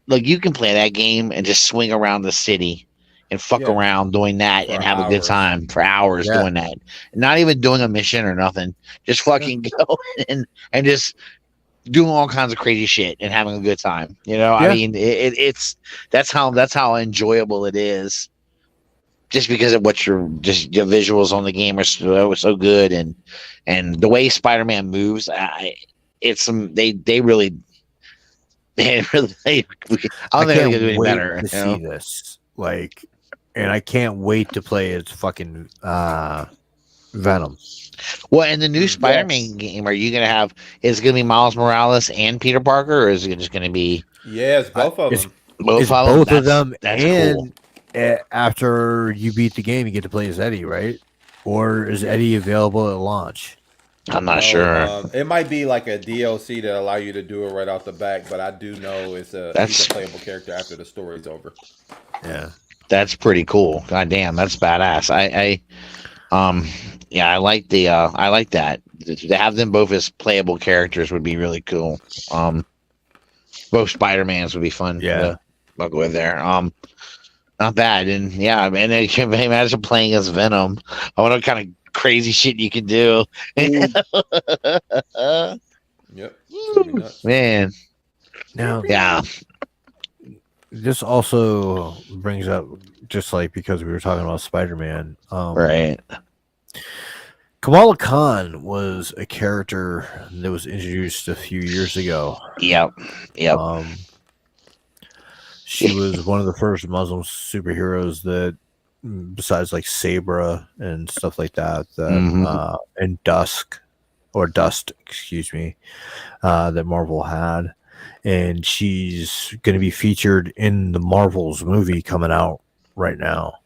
you can play that game and just swing around the city and fuck around doing that and have a good time for hours doing that. Not even doing a mission or nothing. Just fucking go and just doing all kinds of crazy shit and having a good time. You know, I mean, that's how enjoyable it is. Just because of what your visuals on the game are so good, and the way Spider-Man moves, they really. I don't think they can do any better.
To see this, and I can't wait to play as fucking Venom.
Well, in the new Spider-Man game, are you gonna have? Is it gonna be Miles Morales and Peter Parker, or is it just gonna be?
Yeah, it's both of them.
Both of them, that's and cool. After you beat the game, you get to play as Eddie, right? Or is Eddie available at launch?
I'm not sure.
It might be like a DLC that allow you to do it right off the back, but I do know he's a playable character after the story's over.
Yeah,
that's pretty cool. God damn, that's badass. I like I like that. To have them both as playable characters would be really cool. Both Spider-Mans would be fun.
Yeah,
to buckle with there. Not bad, and I can imagine playing as Venom. I wonder what kind of crazy shit you can do.
Yep,
man.
Now, this also brings up, just like because we were talking about Spider-Man,
right?
Kamala Khan was a character that was introduced a few years ago.
Yep.
She was one of the first Muslim superheroes that, besides like Sabra and stuff like that, and Dust, excuse me, that Marvel had. And she's going to be featured in the Marvels movie coming out right now.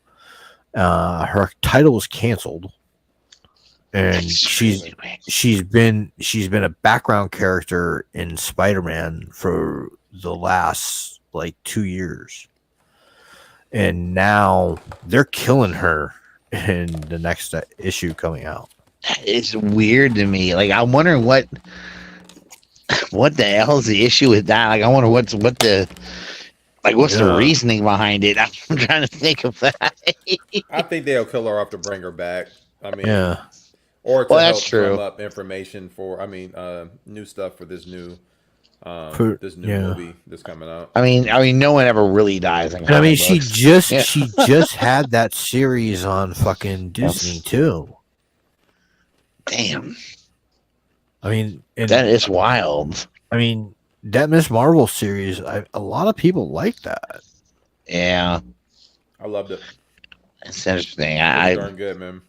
Her title was canceled. And she's been a background character in Spider-Man for the last 2 years, and now they're killing her in the next issue coming out.
It's weird to me. I'm wondering what the hell is the issue with that. I wonder what's the reasoning behind it. I'm trying to think of that.
I think they'll kill her off to bring her back. I mean, or to
that's
help
true.
drum up information for, new stuff for this new movie that's coming out.
I mean, no one ever really dies.
She just had that series on fucking Disney too.
Damn.
That
is wild.
That Miss Marvel series, a lot of people like that.
Yeah,
I loved it.
It's interesting.
It's darn good, man.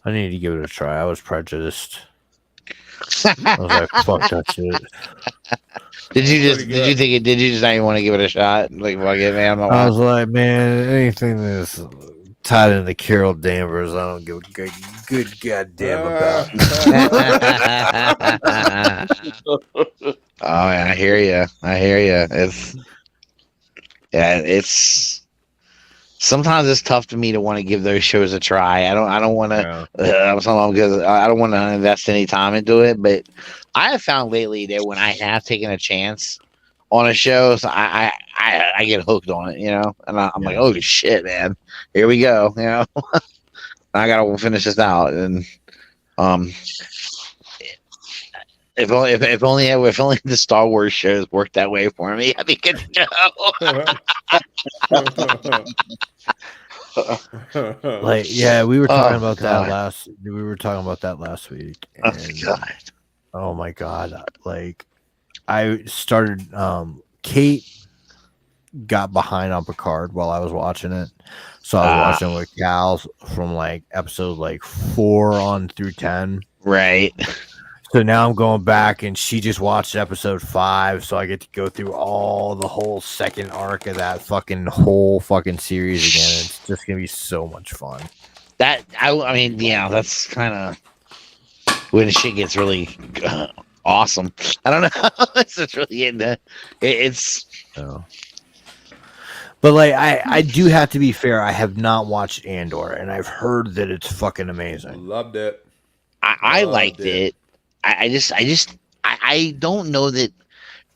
I need to give it a try. I was prejudiced. I was like, fuck that shit.
Did you just not even want to give it a shot? Fuck it, man.
I was like, man, anything that's tied into Carol Danvers, I don't give a good goddamn about.
Oh man, I hear you. It's sometimes it's tough to me to want to give those shows a try. I don't want to. Because I don't want to invest any time into it. But I have found lately that when I have taken a chance on a show, so I get hooked on it, and I'm like, oh shit, man, here we go, I gotta finish this out, and if only the Star Wars shows worked that way for me, I'd be good to
go. We were talking about that last. We were talking about that last week. And, oh my god! I started. Kate got behind on Picard while I was watching it. So I was watching with Cal from like episode like 4 on through 10.
Right.
So now I'm going back, and she just watched episode 5, so I get to go through the whole second arc of that whole fucking series again. It's just gonna be so much fun.
I mean, yeah, that's kind of when shit gets really awesome. I don't know. It's just really into it's.
Oh. But like, I do have to be fair. I have not watched Andor, and I've heard that it's fucking amazing.
Loved it.
I liked it. I don't know that.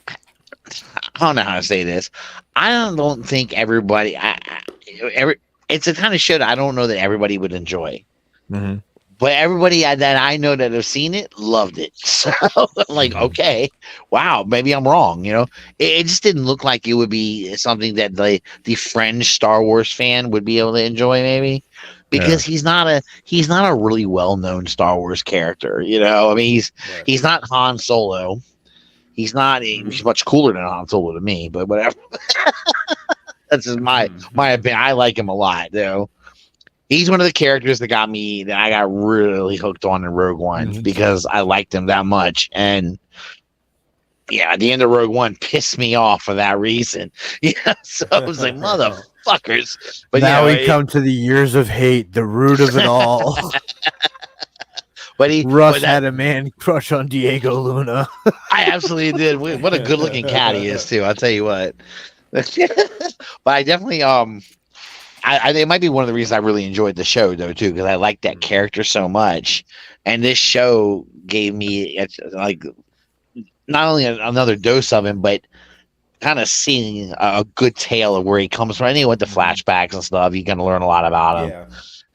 I don't know how to say this. I don't think everybody. It's a kind of show that I don't know that everybody would enjoy.
Mm-hmm.
But everybody that I know that have seen it loved it. So I'm like, okay, wow, maybe I'm wrong. It just didn't look like it would be something that the fringe Star Wars fan would be able to enjoy, maybe. Because he's not a really well-known Star Wars character, I mean, he's not Han Solo. He's much cooler than Han Solo to me, but whatever. That's just my opinion. I like him a lot, though. He's one of the characters that I got really hooked on in Rogue One because I liked him that much. And yeah, the end of Rogue One pissed me off for that reason. Yeah, so I was like, motherfuckers. But
now we come to the years of hate, the root of it all. Russ had a man crush on Diego Luna.
I absolutely did. What a good looking cat he is too. I'll tell you what. But I definitely I it might be one of the reasons I really enjoyed the show though too, because I liked that character so much, and this show gave me like not only another dose of him, but kind of seeing a good tale of where he comes from. Anyway, with the flashbacks and stuff, you're gonna learn a lot about him. Yeah.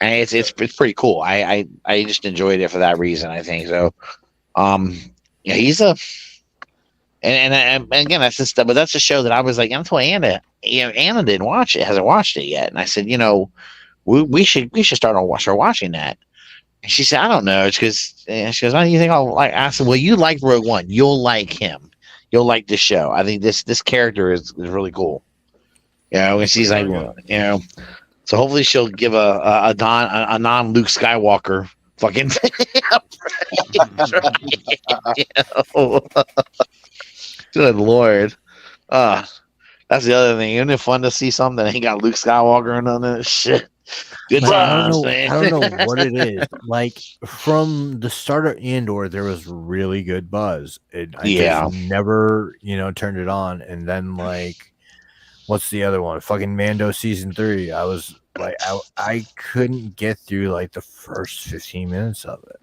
And it's pretty cool. I just enjoyed it for that reason. I think so. Yeah, he's a and again that's just, but that's a show that I was like, until Anna didn't watch it, hasn't watched it yet, and I said, we should start watching that. And she said, I don't know, it's because she goes, why do you think I'll like? I said, well, you liked Rogue One, you'll like him, you'll like this show. I think this character is really cool. And she's like, so hopefully she'll give a non Luke Skywalker fucking Good Lord. That's the other thing. Isn't it fun to see something that ain't got Luke Skywalker and none of that shit? Good times, man.
I don't know what it is. Like, from the start of Andor, there was really good buzz. I just never, turned it on. And then, like, what's the other one? Fucking Mando season 3. I was like, I couldn't get through like the first 15 minutes of it.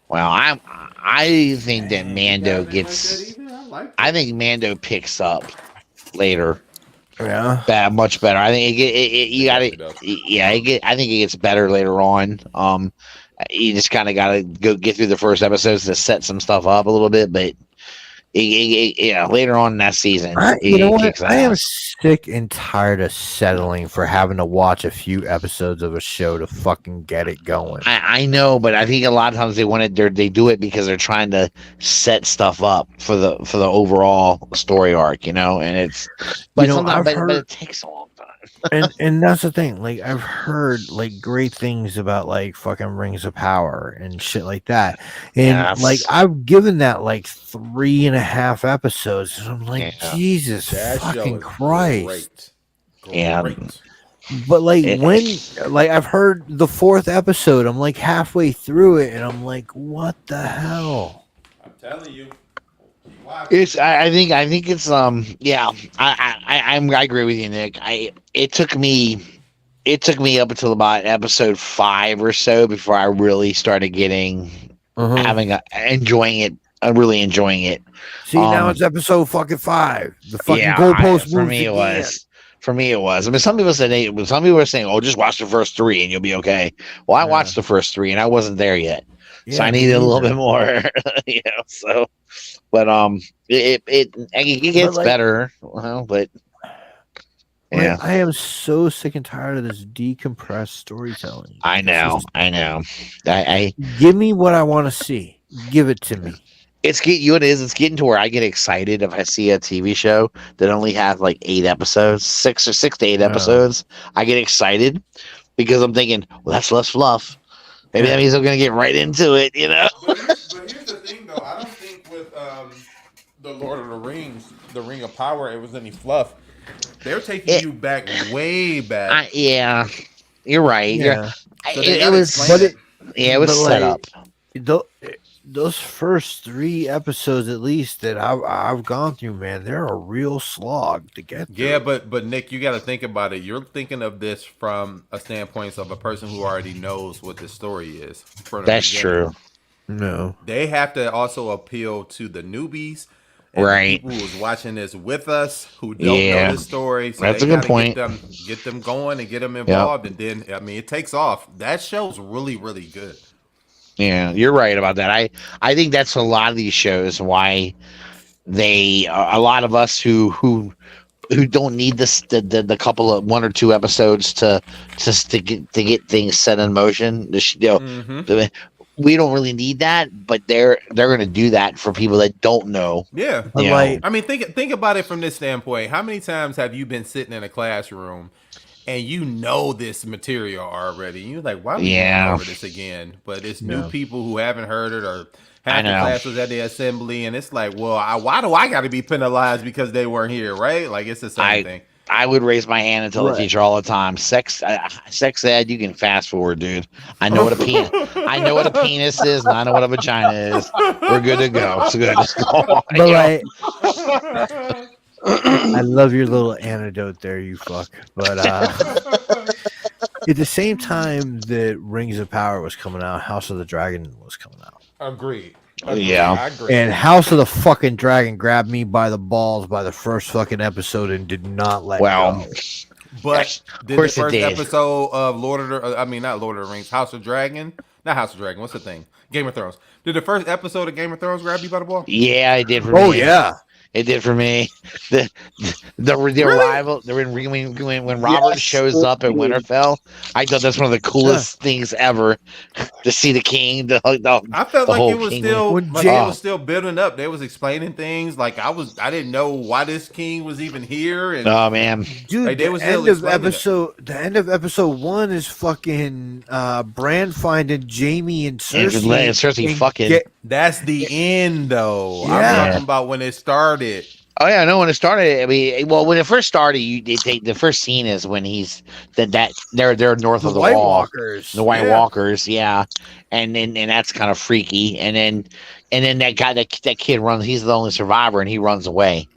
Well, I think that Mando gets. I think Mando picks up later.
Yeah,
much better. I think you got to. Yeah, I think it gets better later on. You just kind of got to go get through the first episodes to set some stuff up a little bit, but. Later on in that season,
I am sick and tired of settling for having to watch a few episodes of a show to fucking get it going.
I know, but I think a lot of times they do it because they're trying to set stuff up for the overall story arc, and it's but it takes a long time.
and that's the thing. Like, I've heard like great things about like fucking Rings of Power and shit like that, and like I've given that like 3.5 episodes. And I'm like, Jesus fucking Christ!
Great.
But like when like I've heard the 4th episode, I'm like halfway through it, and I'm like, what the hell?
I'm telling you.
I think it's I agree with you, Nick. It took me up until about episode 5 or so before I really started getting enjoying it. I'm really enjoying it.
See, now it's episode fucking 5. The fucking goalpost
for me again. For me it was. I mean, some people were saying, "Oh, just watch the first 3 and you'll be okay." Well, I watched the first 3 and I wasn't there yet, so I needed a little bit more. So. But it gets better, but yeah,
I am so sick and tired of this decompressed storytelling.
I know. I give
give me what I want to see. Give it to me.
It's getting to where I get excited if I see a TV show that only has like 8 episodes, 6 to 8 episodes. I get excited because I'm thinking, well, that's less fluff. Maybe that means I'm gonna get right into it, you know.
But here's the thing, though. I don't think with the Lord of the Rings, the Ring of Power, it was any fluff. They're taking you back way back.
Yeah, you're right.
Yeah.
So
it was,
it was set up.
Those first 3 episodes, at least that I've gone through, man, they're a real slog to get through.
Yeah, but Nick, you got to think about it. You're thinking of this from a standpoint of a person who already knows what the story is.
That's true.
No,
they have to also appeal to the newbies, and
right?
The people who's watching this with us who don't know the story. So
that's a good point.
Get them going and get them involved, and then it takes off. That show's really, really good.
Yeah, you're right about that. I think that's a lot of these shows why a lot of us who don't need the couple of 1 or 2 episodes to get things set in motion. We don't really need that, but they're going to do that for people that don't know.
Yeah, I mean, think about it from this standpoint. How many times have you been sitting in a classroom and you know this material already? You're like, why are we going over this again? But it's new people who haven't heard it, or half the class was at the assembly, and it's like, well, why do I got to be penalized because they weren't here, right? Like, it's the same thing.
I would raise my hand and tell the teacher all the time, sex ed, you can fast forward, dude. I know what a penis is, and I know what a vagina is. We're good to go. It's good. Just go on,
but I love your little anecdote there, you fuck. But at the same time that Rings of Power was coming out, House of the Dragon was coming out.
Agreed.
Yeah.
I agree.
And House of the fucking Dragon grabbed me by the balls by the first fucking episode and did not let go.
But did the first episode of not Lord of the Rings, House of Dragon? Not House of Dragon. What's the thing? Game of Thrones. Did the first episode of Game of Thrones grab you by the ball?
Yeah, it did for me.
Oh, yeah.
It did for me. The arrival when Robert shows up at Winterfell, I thought that's one of the coolest things ever to see the king.
I felt like it was still building up. They was explaining things like I didn't know why this king was even here. And
oh man,
dude, like, the end of episode 1 is fucking Bran finding Jaime and Cersei.
Fucking.
That's the end, though. Yeah. I'm talking about when it started.
Oh yeah, I know when it started. I mean, well, when it first started, the first scene is when they're north of the
White
wall.
Walkers.
The White Walkers, yeah, and that's kind of freaky. And then that guy, that kid runs. He's the only survivor, and he runs away.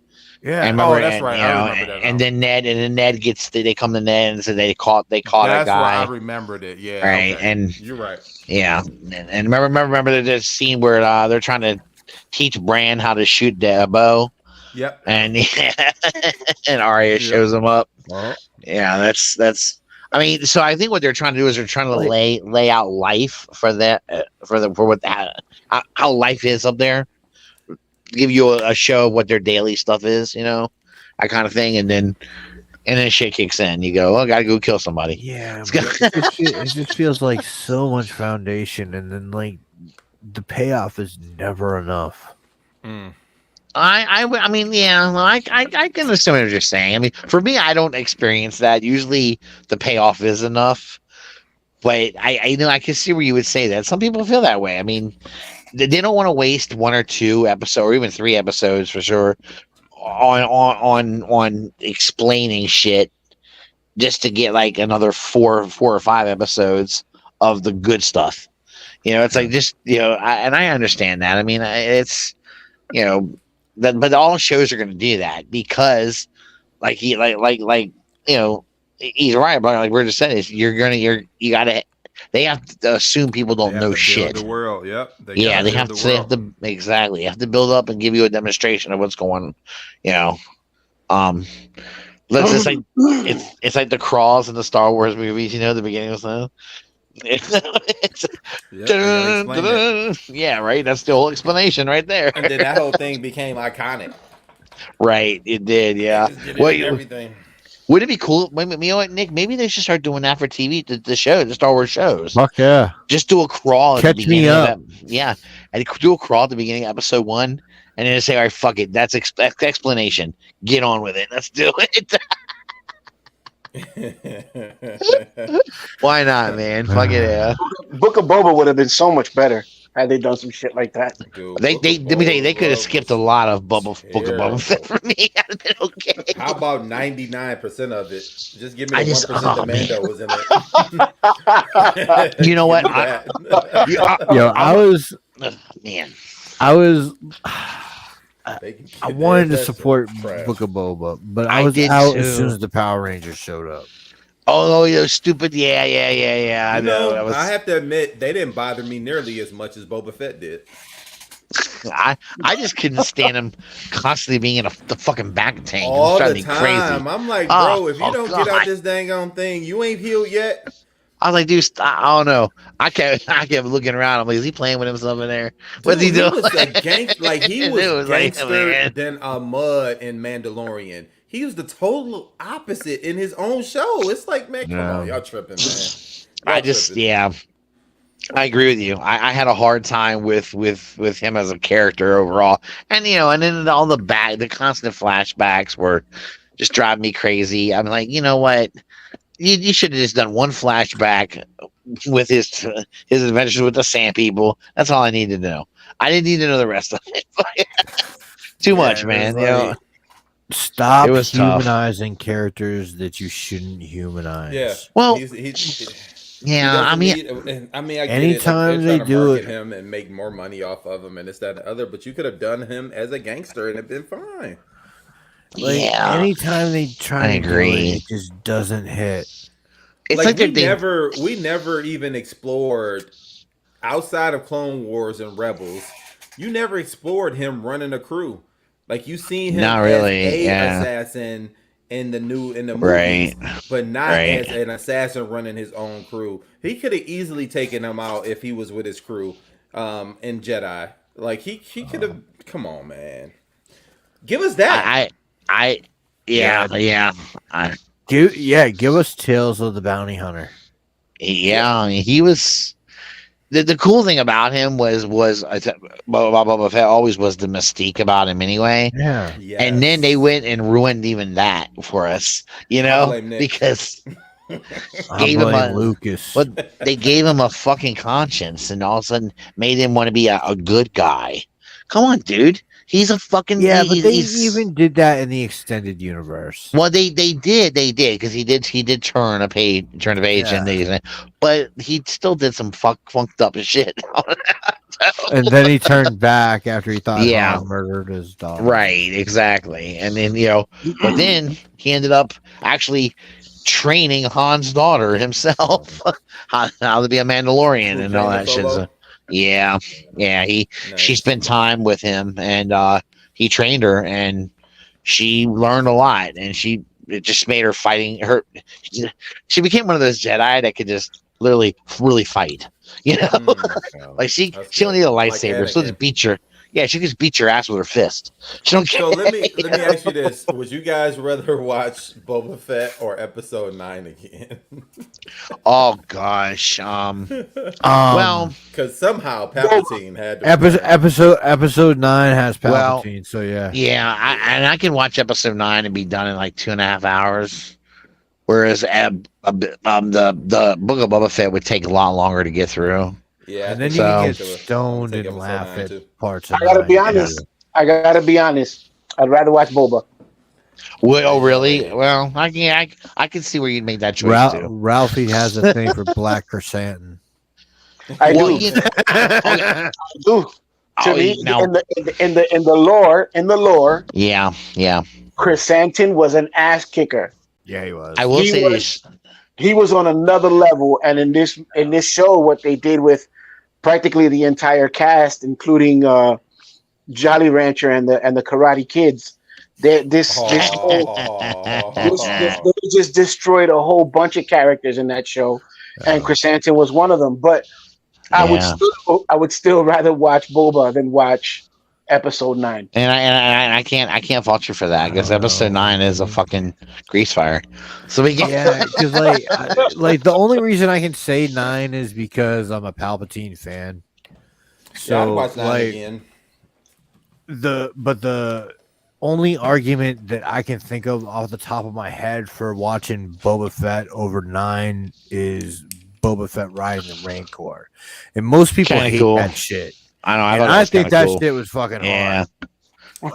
Yeah,
that's right. I remember that.
And then Ned gets. They come to Ned and say they caught a guy.
That's why I remembered it. Yeah,
right.
Okay.
And
you're right.
Yeah, and remember the scene where they're trying to teach Bran how to shoot the bow.
Yep.
And Arya shows him up.
Uh-huh.
Yeah, that's. I mean, so I think what they're trying to do is they're trying to lay out life for that how life is up there. Give you a show of what their daily stuff is, that kind of thing, and then shit kicks in. You go, I gotta go kill somebody.
Yeah, it just feels like so much foundation, and then like the payoff is never enough.
I mean, yeah, I can assume what you're saying. I mean, for me, I don't experience that. Usually, the payoff is enough, but I can see where you would say that. Some people feel that way. I mean, they don't want to waste 1 or 2 episodes, or even 3 episodes for sure, on explaining shit just to get like another 4 or 5 episodes of the good stuff. It's like just and I understand that. I mean, it's but all shows are going to do that because he's right about like we're just saying you gotta. They have to assume people don't know shit.
The world, yep.
They have to exactly. You have to build up and give you a demonstration of what's going on. It's like the crawls in the Star Wars movies, the beginning of the yeah, right. That's the whole explanation right there.
And then that whole thing became iconic.
Right, it did. Yeah.
Everything.
Would it be cool? You know what, Nick? Maybe they should start doing that for TV, the show, the Star Wars shows.
Fuck yeah.
Just do a crawl at the
Catch me
beginning
up.
of that. Yeah. And do a crawl at the beginning of episode 1 and then say, all right, fuck it. That's explanation. Get on with it. Let's do it. Why not, man? Fuck it, yeah.
Book of Boba would have been so much better had they done some shit like that.
Dude, let me tell you, they could have skipped a lot of Book of Boba Fett for me. I'd have been okay.
How about 99% of it? Just give me the 1% the Mando was in it.
You know what?
I wanted to support Book of Boba, but I was out as soon as the Power Rangers showed up.
Oh, those stupid! Yeah. I know.
I have to admit, they didn't bother me nearly as much as Boba Fett did.
I just couldn't stand him constantly being in the fucking back tank.
All the
me
time.
Crazy.
I'm like, bro, if you don't get out this dang on thing, you ain't healed yet.
I was like, dude, I don't know. I kept looking around. I'm like, is he playing with himself in there? What's he doing?
He was gangster than Mud in Mandalorian. He was the total opposite in his own show. It's like, man, come on, y'all tripping, man.
I agree with you. I had a hard time with him as a character overall, and and then all the constant flashbacks were just driving me crazy. I'm like, you know what? You should have just done one flashback with his adventures with the Sand People. That's all I needed to know. I didn't need to know the rest of it. Too much, man.
Stop humanizing characters that you shouldn't humanize.
Yeah.
Well, I
get
anytime
it.
They do it,
him and make more money off of him and this, that, and the other. But you could have done him as a gangster and it'd been fine.
Anytime they try to do it just doesn't hit.
It's like we never even explored outside of Clone Wars and Rebels. You never explored him running a crew. Like you seen him
as
assassin in the movies,
right,
but not as an assassin running his own crew. He could have easily taken him out if he was with his crew in Jedi. Like he could have. Come on, man, give us that.
Give us Tales of the Bounty Hunter.
Yeah, I mean, he was the cool thing about him was Boba Fett always was the mystique about him anyway.
Yeah,
and then they went and ruined even that for us, because gave him
Lucas,
but they gave him a fucking conscience, and all of a sudden made him want to be a good guy. Come on, dude. He's a fucking
but they even did that in the extended universe.
Well, they did because he did turn a page, and but he still did some funked up shit.
And then he turned back after he thought Han murdered his daughter.
Right, exactly. And then but then he ended up actually training Han's daughter himself how to be a Mandalorian and all that shit. So, she spent time with him and he trained her and she learned a lot and it just made her fighting her. She became one of those Jedi that could just literally really fight, like she don't need a lightsaber. She'll just beat your she just beat your ass with her fist. She don't care.
So let me ask you this: would you guys rather watch Boba Fett or Episode 9 again?
Oh gosh, well,
because somehow Palpatine had to
episode 9 has Palpatine, so
I can watch Episode 9 and be done in like 2.5 hours, whereas the Book of Boba Fett would take a lot longer to get through.
Yeah,
and then you can get stoned and laugh at parts of it.
I gotta be honest. I'd rather watch Boba.
Oh, really? Well, I can see where you'd make that choice too.
Ralphie has a thing for black chrysanthemum.
I do. To me, in the lore.
Yeah.
Chrysanthemum was an ass kicker.
Yeah, he was.
I will say this.
He was on another level, and in this show, what they did with practically the entire cast, including Jolly Rancher and the Karate Kids, they just destroyed a whole bunch of characters in that show, and Chrysanthemum was one of them. But I would still rather watch Boba than watch episode 9.
And I can't fault you for that because episode 9 is a fucking grease fire. So we get
because like the only reason I can say 9 is because I'm a Palpatine fan. So
I'd watch 9 again.
The only argument that I can think of off the top of my head for watching Boba Fett over 9 is Boba Fett riding the Rancor, and most people hate that shit.
I know.
I think that shit was fucking hard.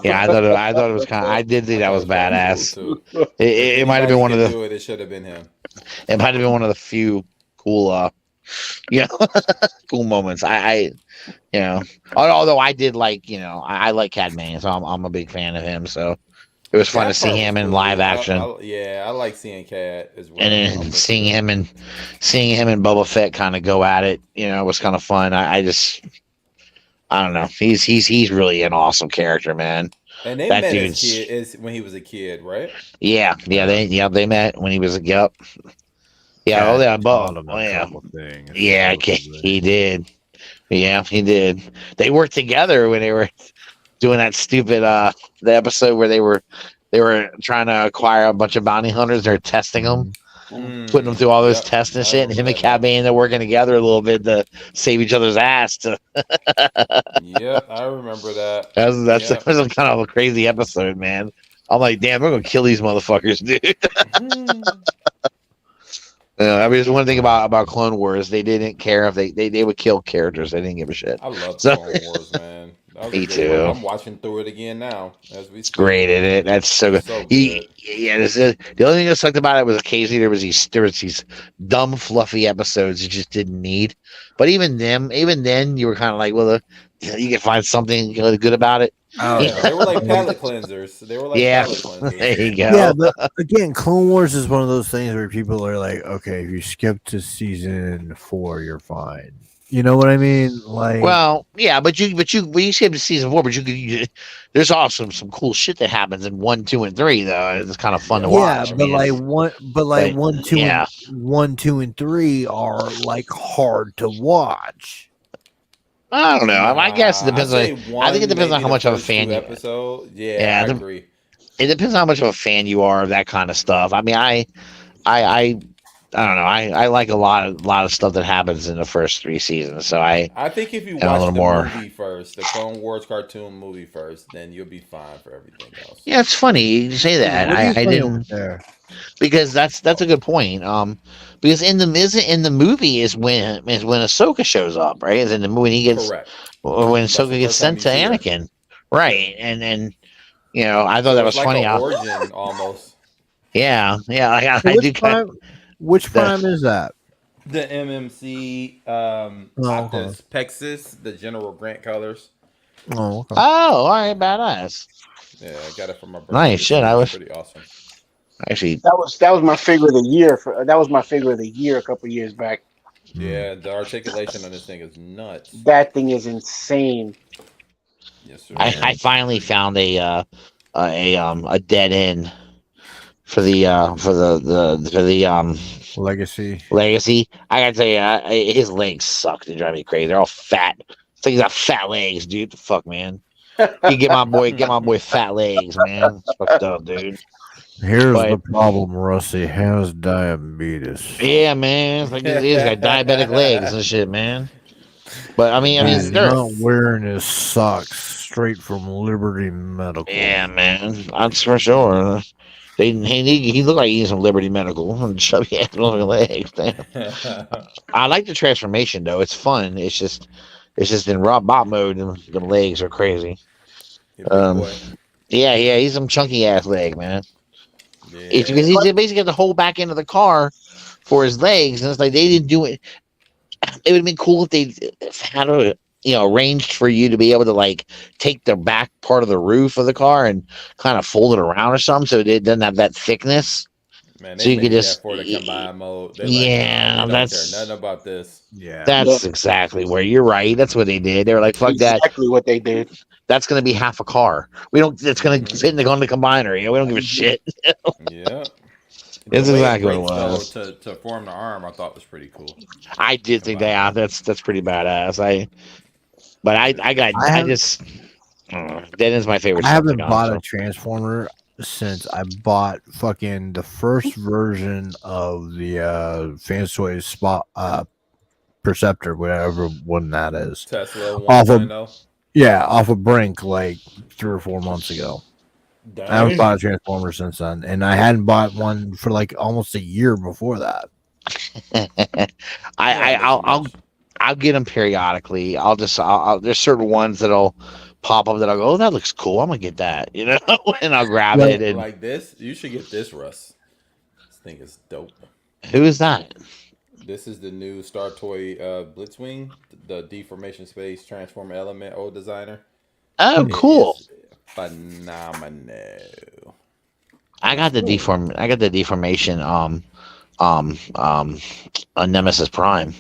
Yeah, I thought it was kind of. I did think that was badass. It might have been one of the.
It should have been him.
It might have been one of the few cool, cool moments. Although I did like, I like Cad Bane, so I'm a big fan of him. So it was fun to see him in live action.
I like seeing Cad as well.
And then seeing him and Boba Fett kind of go at it, was kind of fun. I don't know. He's really an awesome character, man.
And they met as kid when he was a kid, right?
Yeah. They met when he was a Yeah. He did. Yeah, he did. They worked together when they were doing that stupid the episode where they were trying to acquire a bunch of bounty hunters. They're testing them. Putting them through all those tests and shit, and him and Cad Bane, they're working together a little bit to save each other's ass.
Yeah, I remember that.
That was kind of a crazy episode, man. I'm like, damn, we're gonna kill these motherfuckers, dude. Just one thing about Clone Wars, they didn't care if they would kill characters. They didn't give a shit.
I love Clone Wars, man.
Me too.
I'm watching through it again now as we speak.
It's great, isn't it? That's so good. The only thing that sucked about it was occasionally there was these dumb, fluffy episodes you just didn't need. But even then, you were kind of like, well, you can find something good about it.
Oh, yeah. They were like palate cleansers. Palate cleansers.
There you go.
Yeah, again, Clone Wars is one of those things where people are like, okay, if you skip to season 4, you're fine. You know what I mean? Like,
well, yeah, but you skip to season 4, but there's also some cool shit that happens in 1, 2, and 3 though. It's kind of fun to watch.
Yeah, but 1, 2, and 3 are like hard to watch.
I don't know. I guess it depends. I think it depends on how much of a fan you
are. Yeah, I agree.
It depends on how much of a fan you are of that kind of stuff. I mean, I don't know. I like a lot of stuff that happens in the first 3 seasons. So I
think if you watch the movie first, the Clone Wars cartoon movie first, then you'll be fine for everything else.
Yeah, it's funny you say that. I didn't because that's a good point. Because in the movie is when Ahsoka shows up, right? Is in the movie when he gets when Ahsoka gets sent to Anakin, right? And then I thought that was
like
funny.
Origin almost.
Yeah. I do kind.
Which prime is that?
The MMC Optus Pexis, the General Grant colors.
Oh, okay.
All right, badass.
Yeah, I got it from my birthday.
Nice shit. I was
pretty awesome.
Actually,
that was my figure of the year. That was my figure of the year a couple years back.
Yeah, the articulation on this thing is nuts.
That thing is insane.
Yes, sir.
I finally found a dead end for the Legacy. I gotta tell you, his legs suck. They drive me crazy. They're all fat. It's like he's got fat legs, dude. The fuck, man. You get my boy fat legs, man. It's fucked up, dude.
Here's the problem, Rusty has diabetes.
Yeah, man. It's like he's got diabetic legs and shit, man. But I mean,
he's not wearing his socks straight from Liberty Medical.
Yeah, man. That's for sure. He looked like he needs some Liberty Medical and chubby ass legs. Damn. I like the transformation though. It's fun. It's just in raw bot mode and the legs are crazy. Yeah, he's some chunky ass leg, man. Yeah. Because he basically got the whole back end of the car for his legs, and it's like they didn't do it. It would have been cool if they had arranged for you to be able to like take the back part of the roof of the car and kind of fold it around or something, so it doesn't have that thickness.
Man,
so you could just
for the combine mode.
That's
nothing about this.
Yeah, that's exactly where you're right. That's what they did. They were like, "Fuck that."
Exactly what they did.
That's going to be half a car. We don't. It's going to fit in the combiner. We don't give a shit.
Yeah.
That's exactly what it was.
To form the arm, I thought was pretty cool.
I did think that's pretty badass. That is my favorite.
I haven't bought a Transformer since I bought fucking the first version of the Fans Toys Spot Perceptor, whatever one that is.
Tesla
off
1.0.
Off of Brink like 3 or 4 months ago.
Dang.
I haven't bought a Transformer since then, and I hadn't bought one for like almost a year before that.
I'll get them periodically. I'll there's certain ones that'll pop up that I'll go, oh, that looks cool. I'm gonna get that, you know, and I'll grab it. And
like this, you should get this, Russ. This thing is dope.
Who is that?
This is the new Star Toy Blitzwing, the deformation space transformer element old designer.
Oh, cool.
Phenomenal.
I got the deformation a Nemesis Prime.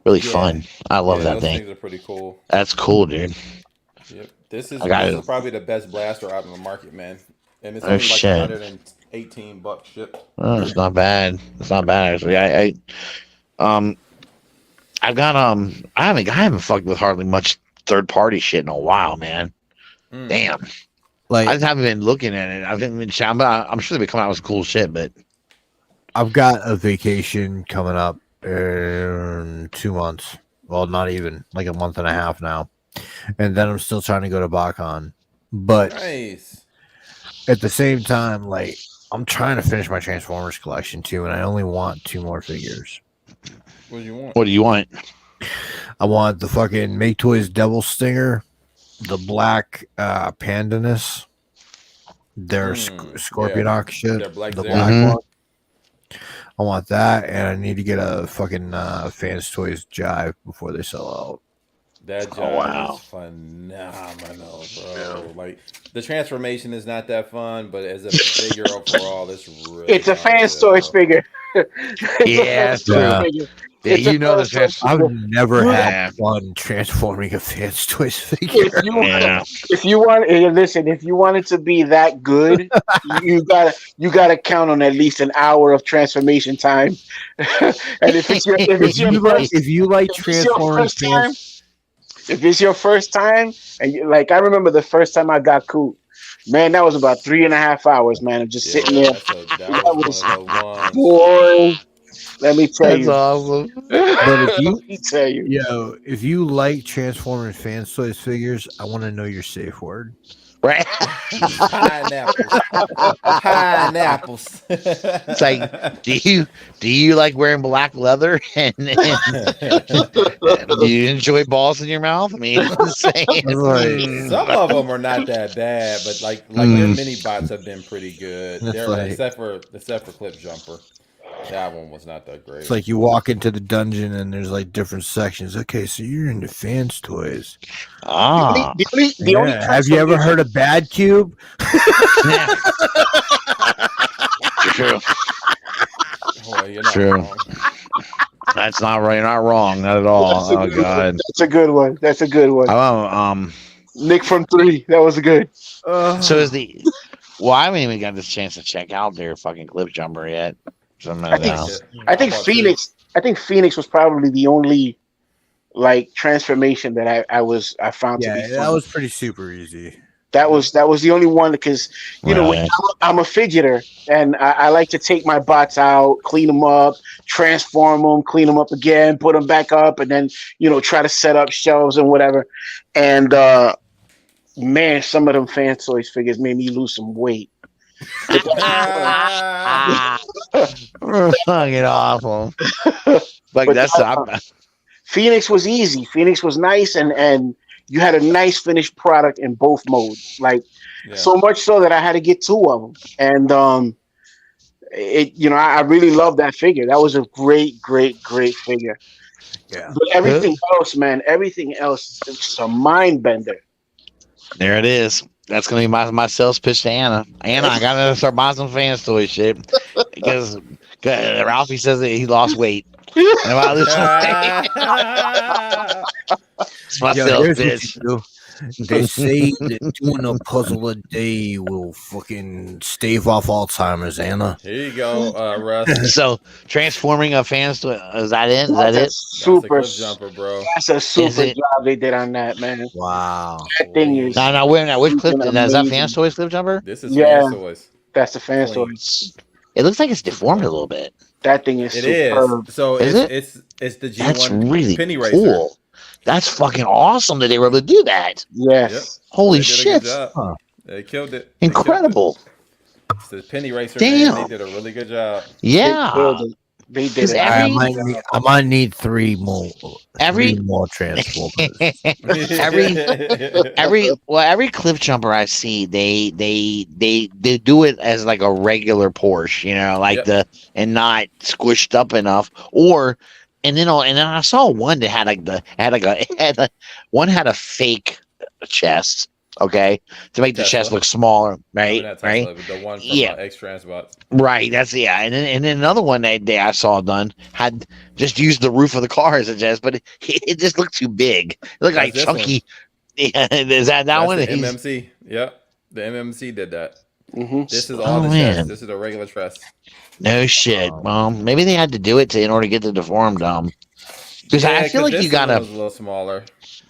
Really fun. I love that thing.
Things are pretty cool.
That's cool, dude.
Yep. This is probably the best blaster out in the market, man. And it's only like $118 shipped.
Oh, it's not bad. It's not bad actually. I've got I haven't fucked with hardly much third party shit in a while, man. Damn. Like I just haven't been looking at it. I haven't been shouting, but I'm sure they'll be coming out with some cool shit, but
I've got a vacation coming up in 2 months. Well, not even like a month and a half now. And then I'm still trying to go to BotCon. But at the same time, like I'm trying to finish my Transformers collection too, and I only want 2 more figures.
What do you want?
What do you want?
I want the fucking Make Toys Devil Stinger, the black Pandanus, their Scorpionox shit, the black one. I want that, and I need to get a fucking Fans Toys Jive before they sell out.
That Jive is phenomenal, bro. Like the transformation is not that fun, but as a figure overall, it's really.
It's a Fans Toys figure.
Yeah, true. Yeah, you know the
I've never had fun transforming a Fans Toys figure.
If you want, listen. If you want it to be that good, you gotta count on at least an hour of transformation time. And if you like Transformers fans. If it's your first time, and I remember the first time I got Coop, man, that was about 3.5 hours, man, of just sitting there. That was boy. Let me tell you.
That's awesome.
But if you like Transformers Fans Toys figures, I want to know your safe word.
Right.
Pineapples.
It's like, do you like wearing black leather and do you enjoy balls in your mouth? I mean,
some of them are not that bad, but like their mini bots have been pretty good. Except for Clip Jumper. That one was not that great.
It's like you walk into the dungeon and there's like different sections. Okay, so you're into Fans Toys.
The only
have you ever heard of Bad Cube?
True.
Boy, you're not
True.
wrong.
That's not right. You're not wrong. Not at all. Oh God.
That's a good one. That's a good one. Nick from 3. That was good.
So is the. Well, I haven't even got this chance to check out their fucking Clip Jumper yet.
I think Phoenix was probably the only transformation that I found to be fun.
That was pretty super easy.
That was the only one because I'm a fidgeter and I like to take my bots out, clean them up, transform them, clean them up again, put them back up, and then try to set up shelves and whatever. And man, some of them Fans Toys figures made me lose some weight.
Fucking awful.
Phoenix was easy. Phoenix was nice, and you had a nice finished product in both modes. So much so that I had to get 2 of them, and I really love that figure. That was a great figure. Yeah. But everything else, it's a mind bender.
There it is. That's gonna be my sales pitch to Anna. Anna, I gotta start buying some Fans Toy shit because Ralphie says that he lost weight. And I lose weight. It's my sales pitch.
They say that doing a puzzle a day will fucking stave off Alzheimer's, Anna.
Here you go, Russ.
So transforming a fans to is that it? Is that
That's a
it?
That's a
super.
cliff jumper, bro.
That's a
Is
super
it?
job they did on that, man.
Wow.
That thing is
No, no. Wait, now which cliff?
freaking
Is that Fans
amazing.
Toys Cliff Jumper?
This is
Yeah,
Fans Toys.
that's the fan story.
Clean.
It looks like it's deformed a
Yep.
little bit.
That thing is
It is.
superb.
So
Is it?
it's the
That's
G1
really
penny racer.
cool. That's fucking awesome that they were able to do that.
Yes.
Yep.
Holy
They did a
shit!
good job.
Huh.
They killed it. They killed
Incredible.
it. It's the penny racer, man.
Damn.
They did a really good job.
They
Yeah.
killed it. They did
Because
it.
I
every
might need three more
every
Transformers.
every cliff jumper I see, they do it as like a regular Porsche, you know, like
Yep.
and not squished up enough, or and then I saw one that had one had a fake chest, okay, to make the
Tesla.
chest look smaller,
I mean,
right,
not
right,
Tesla, the one from
Yeah.
X Transbots.
right. That's and then another one that day I saw done had just used the roof of the car as a chest, but it just looked too big. It looked like
That's this
chunky. Yeah, is that
That's
one?
the
He's-
MMC. Yep. The MMC did that.
Hmm.
This is
Oh,
all the
man.
chest. This is a regular chest.
No shit. Well, maybe they had to do it in order to get the deformed because
Yeah,
I feel
'cause
like you
this one
gotta.
was a little smaller.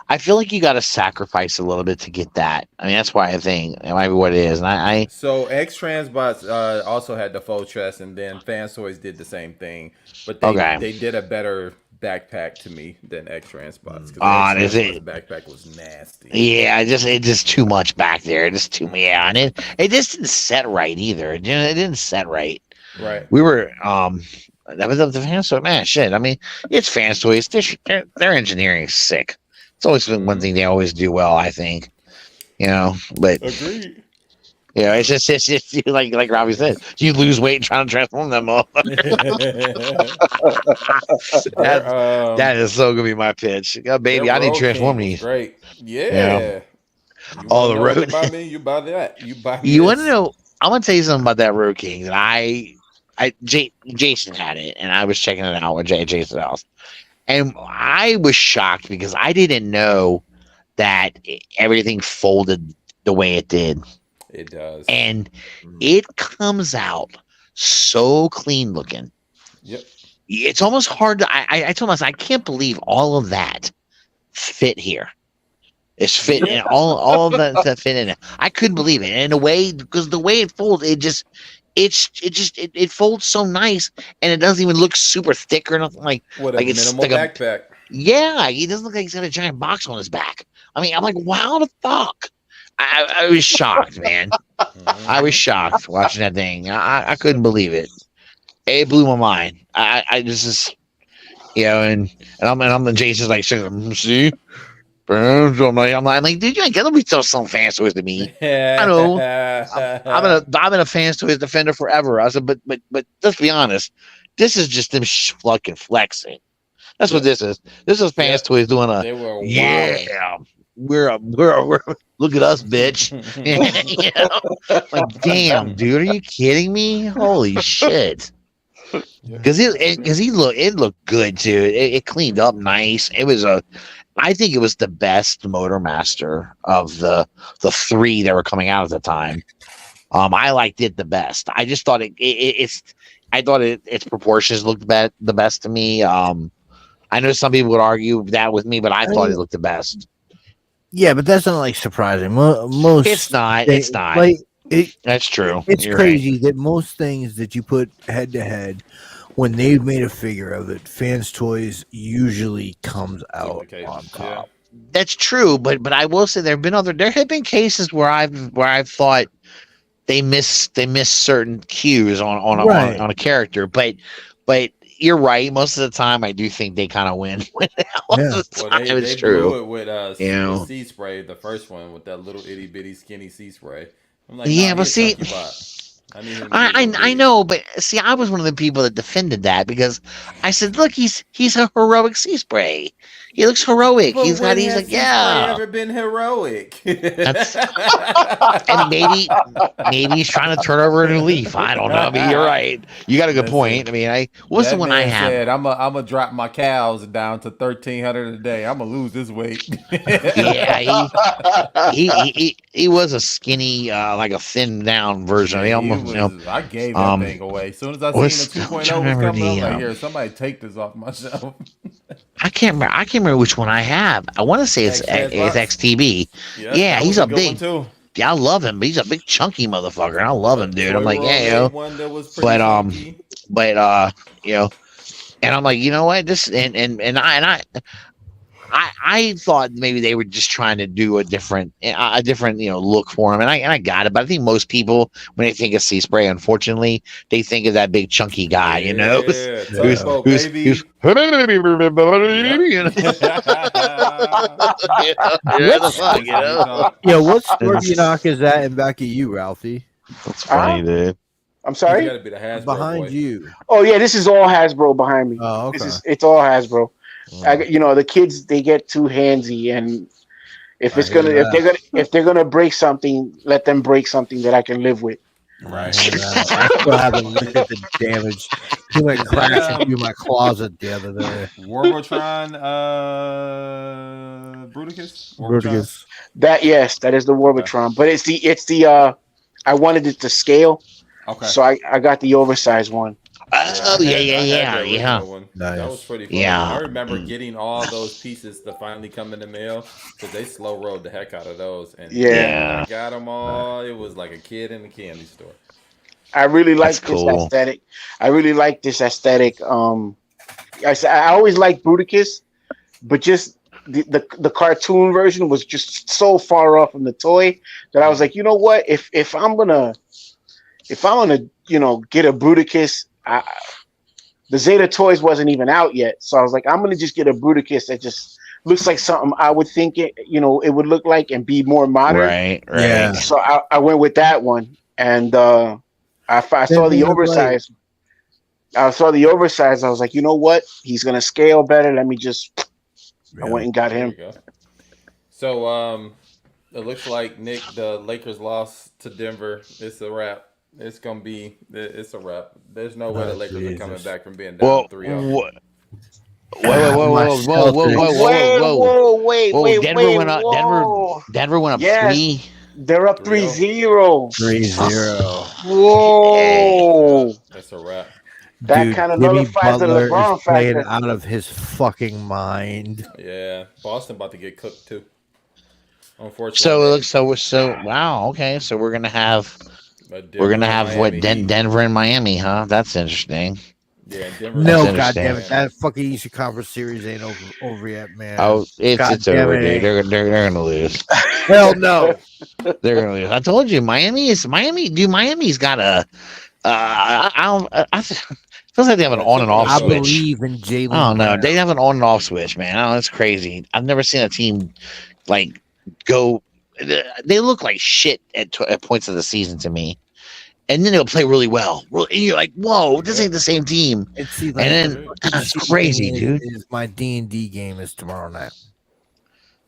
I feel like you gotta sacrifice a little bit to get that. I mean, that's why I think it might be what it is. And I
So X Transbots also had the faux chest, and then Fans Toys did the same thing, but
Okay.
they did a better backpack to me than X Transbots because
is
X
it?
Transbots backpack was nasty.
Yeah, it's just too much back there. Just too yeah, and it just didn't set right either. It didn't set right.
Right.
We were that was the fans toy, man. Shit, I mean, it's fans toys. Their engineering is sick. It's always been one thing they always do well, I think. You know, but
Agreed.
you know, it's just like Robbie said, you lose weight trying to transform them all. That is so gonna be my pitch. Yeah, baby, I need to transform these.
Great. Yeah. You
Oh,
wanna
the
know what
road.
to buy me? You buy that. You buy me
You want to
this.
know? I want to tell you something about that Road King. Jason had it, and I was checking it out with Jason's house, and I was shocked because I didn't know that everything folded the way it did,
It does.
and it comes out so clean looking.
Yep.
It's almost hard to. I told myself I can't believe all of that fit here. It's fit in all of that fit in it. I couldn't believe it, and the way because the way it folds, it folds so nice, and it doesn't even look super thick or nothing like
With a
like it's
minimal
like
backpack.
yeah. He doesn't look like he's got a giant box on his back. I mean, I'm like, wow, the fuck. I was shocked, man. I was shocked watching that thing. I couldn't believe it. It blew my mind. I just is, you know, and I'm the Jason's like, see. I'm like, dude, you ain't gonna be selling fans toys to me. I know. I'm in a fans toys defender forever. I said, but let's be honest, this is just them fucking flexing. That's what this is. This is fans toys doing
They were
we're look at us, bitch. You know? Like, damn, dude, are you kidding me? Holy shit. Because it looked good too. It cleaned up nice. I think it was the best Motormaster of the three that were coming out at the time. I liked it the best. I just thought its proportions looked the best to me. I know some people would argue that with me, but I thought it looked the best.
Yeah, but that's not like surprising. Most
It's not.
things-
It's not.
Like
That's true.
it's
You're
crazy that most things that you put head to head, when they've made a figure of it, Fans Toys usually comes out on top.
That's true, but I will say there have been cases where I've thought they miss certain cues on a character, but you're right. Most of the time, I do think they kind of win.
They
true.
blew it with sea spray, the first one with that little itty bitty skinny sea spray. I'm like,
yeah,
nah,
but see, I know, but see, I was one of the people that defended that because I said, look, he's a heroic sea spray. He looks heroic.
But
he's like, yeah.
Ever been heroic?
And maybe he's trying to turn over a new leaf. I don't know. I mean, you're right. You got a good point. I mean, what's the one I have?
Said, I'm gonna drop my cows down to 1,300 a day. I'm gonna lose this weight.
Yeah, he was a skinny, like a thinned down version.
I gave that thing away. As soon as I seen the 2.0 was coming, I'm like, here, somebody take this off my shelf.
I can't remember which one I have. I want to say it's XTB. Yeah, he's a big. Yeah, I love him, but he's a big chunky motherfucker, and I love him, dude. I'm like, yeah, and I'm like, you know what? This I thought maybe they were just trying to do a different look for him, and I got it. But I think most people, when they think of sea spray, unfortunately, they think of that big chunky guy, who's
what Scorpionock is that in back of you, Ralphie?
That's funny, dude.
I'm sorry.
You gotta be the Hasbro
behind
boy.
you.
Oh yeah, this is all Hasbro behind me.
Oh, okay.
It's all Hasbro. The kids, they get too handsy, and if they're gonna break something, let them break something that I can live with.
Right.
I still haven't looked at the damage. He went crashing through my closet the other day.
Warbotron, Bruticus.
That is the Warbotron, but it's the I wanted it to scale. Okay. So I got the oversized one.
Oh yeah.
Nice. That was pretty fun.
Yeah.
I remember getting all those pieces to finally come in the mail because they slow rolled the heck out of those. And I got them all. It was like a kid in a candy store.
I really like this aesthetic. I always liked Bruticus, but just the cartoon version was just so far off from the toy that I was like, you know what? If I'm gonna get a Bruticus. The Zeta Toys wasn't even out yet, so I was like, I'm gonna just get a Bruticus that just looks like something I would think it would look like and be more modern.
Right.
Yeah.
So I went with that one, and I saw the oversized. I saw the oversized. I was like, you know what? He's gonna scale better. Let me just. I went and got him.
So it looks like Nick, the Lakers lost to Denver. It's a wrap. It's a wrap. There's no way the Lakers are coming back from being down 3-0.
Whoa.
Denver went up 3.
They're up 3-0.
3-0.
Whoa.
That's a wrap.
That kind of nullifies the LeBron
playing
factor.
out of his fucking mind.
Yeah. Boston about to get cooked too. Unfortunately.
So it looks so wow, okay. So we're gonna have Denver and Miami, huh? That's interesting.
Yeah, Denver.
No, goddamn it, that fucking Eastern Conference series ain't over yet, man.
Oh, it's over, dude. They're gonna lose.
Hell no,
they're gonna lose. I told you, Miami's got a. Feels like they have an on and off switch.
I believe in Jalen.
Oh no, they have an on and off switch, man. Oh, that's crazy. I've never seen a team like go. They look like shit at points of the season to me, and then they'll play really well. And you're like, "Whoa, this ain't the same team." And then it's crazy, dude.
My D&D game is tomorrow night.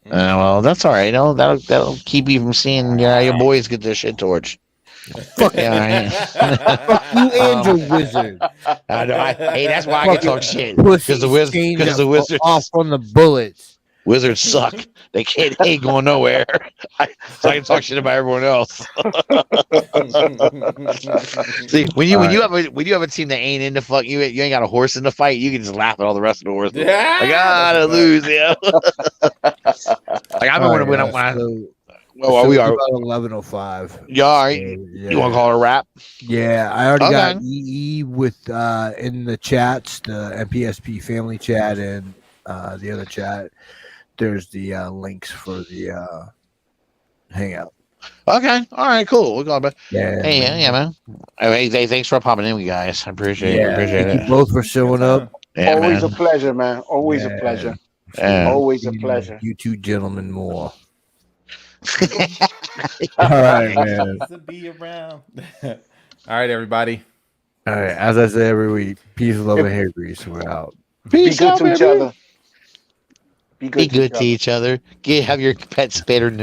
Well, that's all right. That'll keep you from seeing your boys get their shit torched.
Fuck yeah, fuck you and your wizard.
Hey, that's why I can talk shit because the wizards
off on the bullets.
Wizards suck. They ain't going nowhere. So I can talk shit about everyone else. See, when you have a team that ain't in the fuck, you ain't got a horse in the fight, you can just laugh at all the rest of the horses. Yeah, I gotta lose, yeah. Like I remember when we are
11:05.
Yeah, all right. Yeah. You want to call it a wrap?
Yeah, I already got EE with in the chats, the MPSP family chat and the other chat. There's the links for the hangout.
Okay. All right. Cool. We'll go back.
Yeah.
Hey, yeah, man. Hey, thanks for popping in, you guys. I appreciate it.
Thank you both for showing up.
Yeah, always a pleasure, man. Always a pleasure.
Yeah.
Always a pleasure.
You two gentlemen more. All right, man.
To be around. All right, everybody.
All right, as I say every week, peace, love, and hair grease. We're out.
Be good to each other. Be
Be
good to
good
each
to
other.
each other. Have your pet spayed or neutered.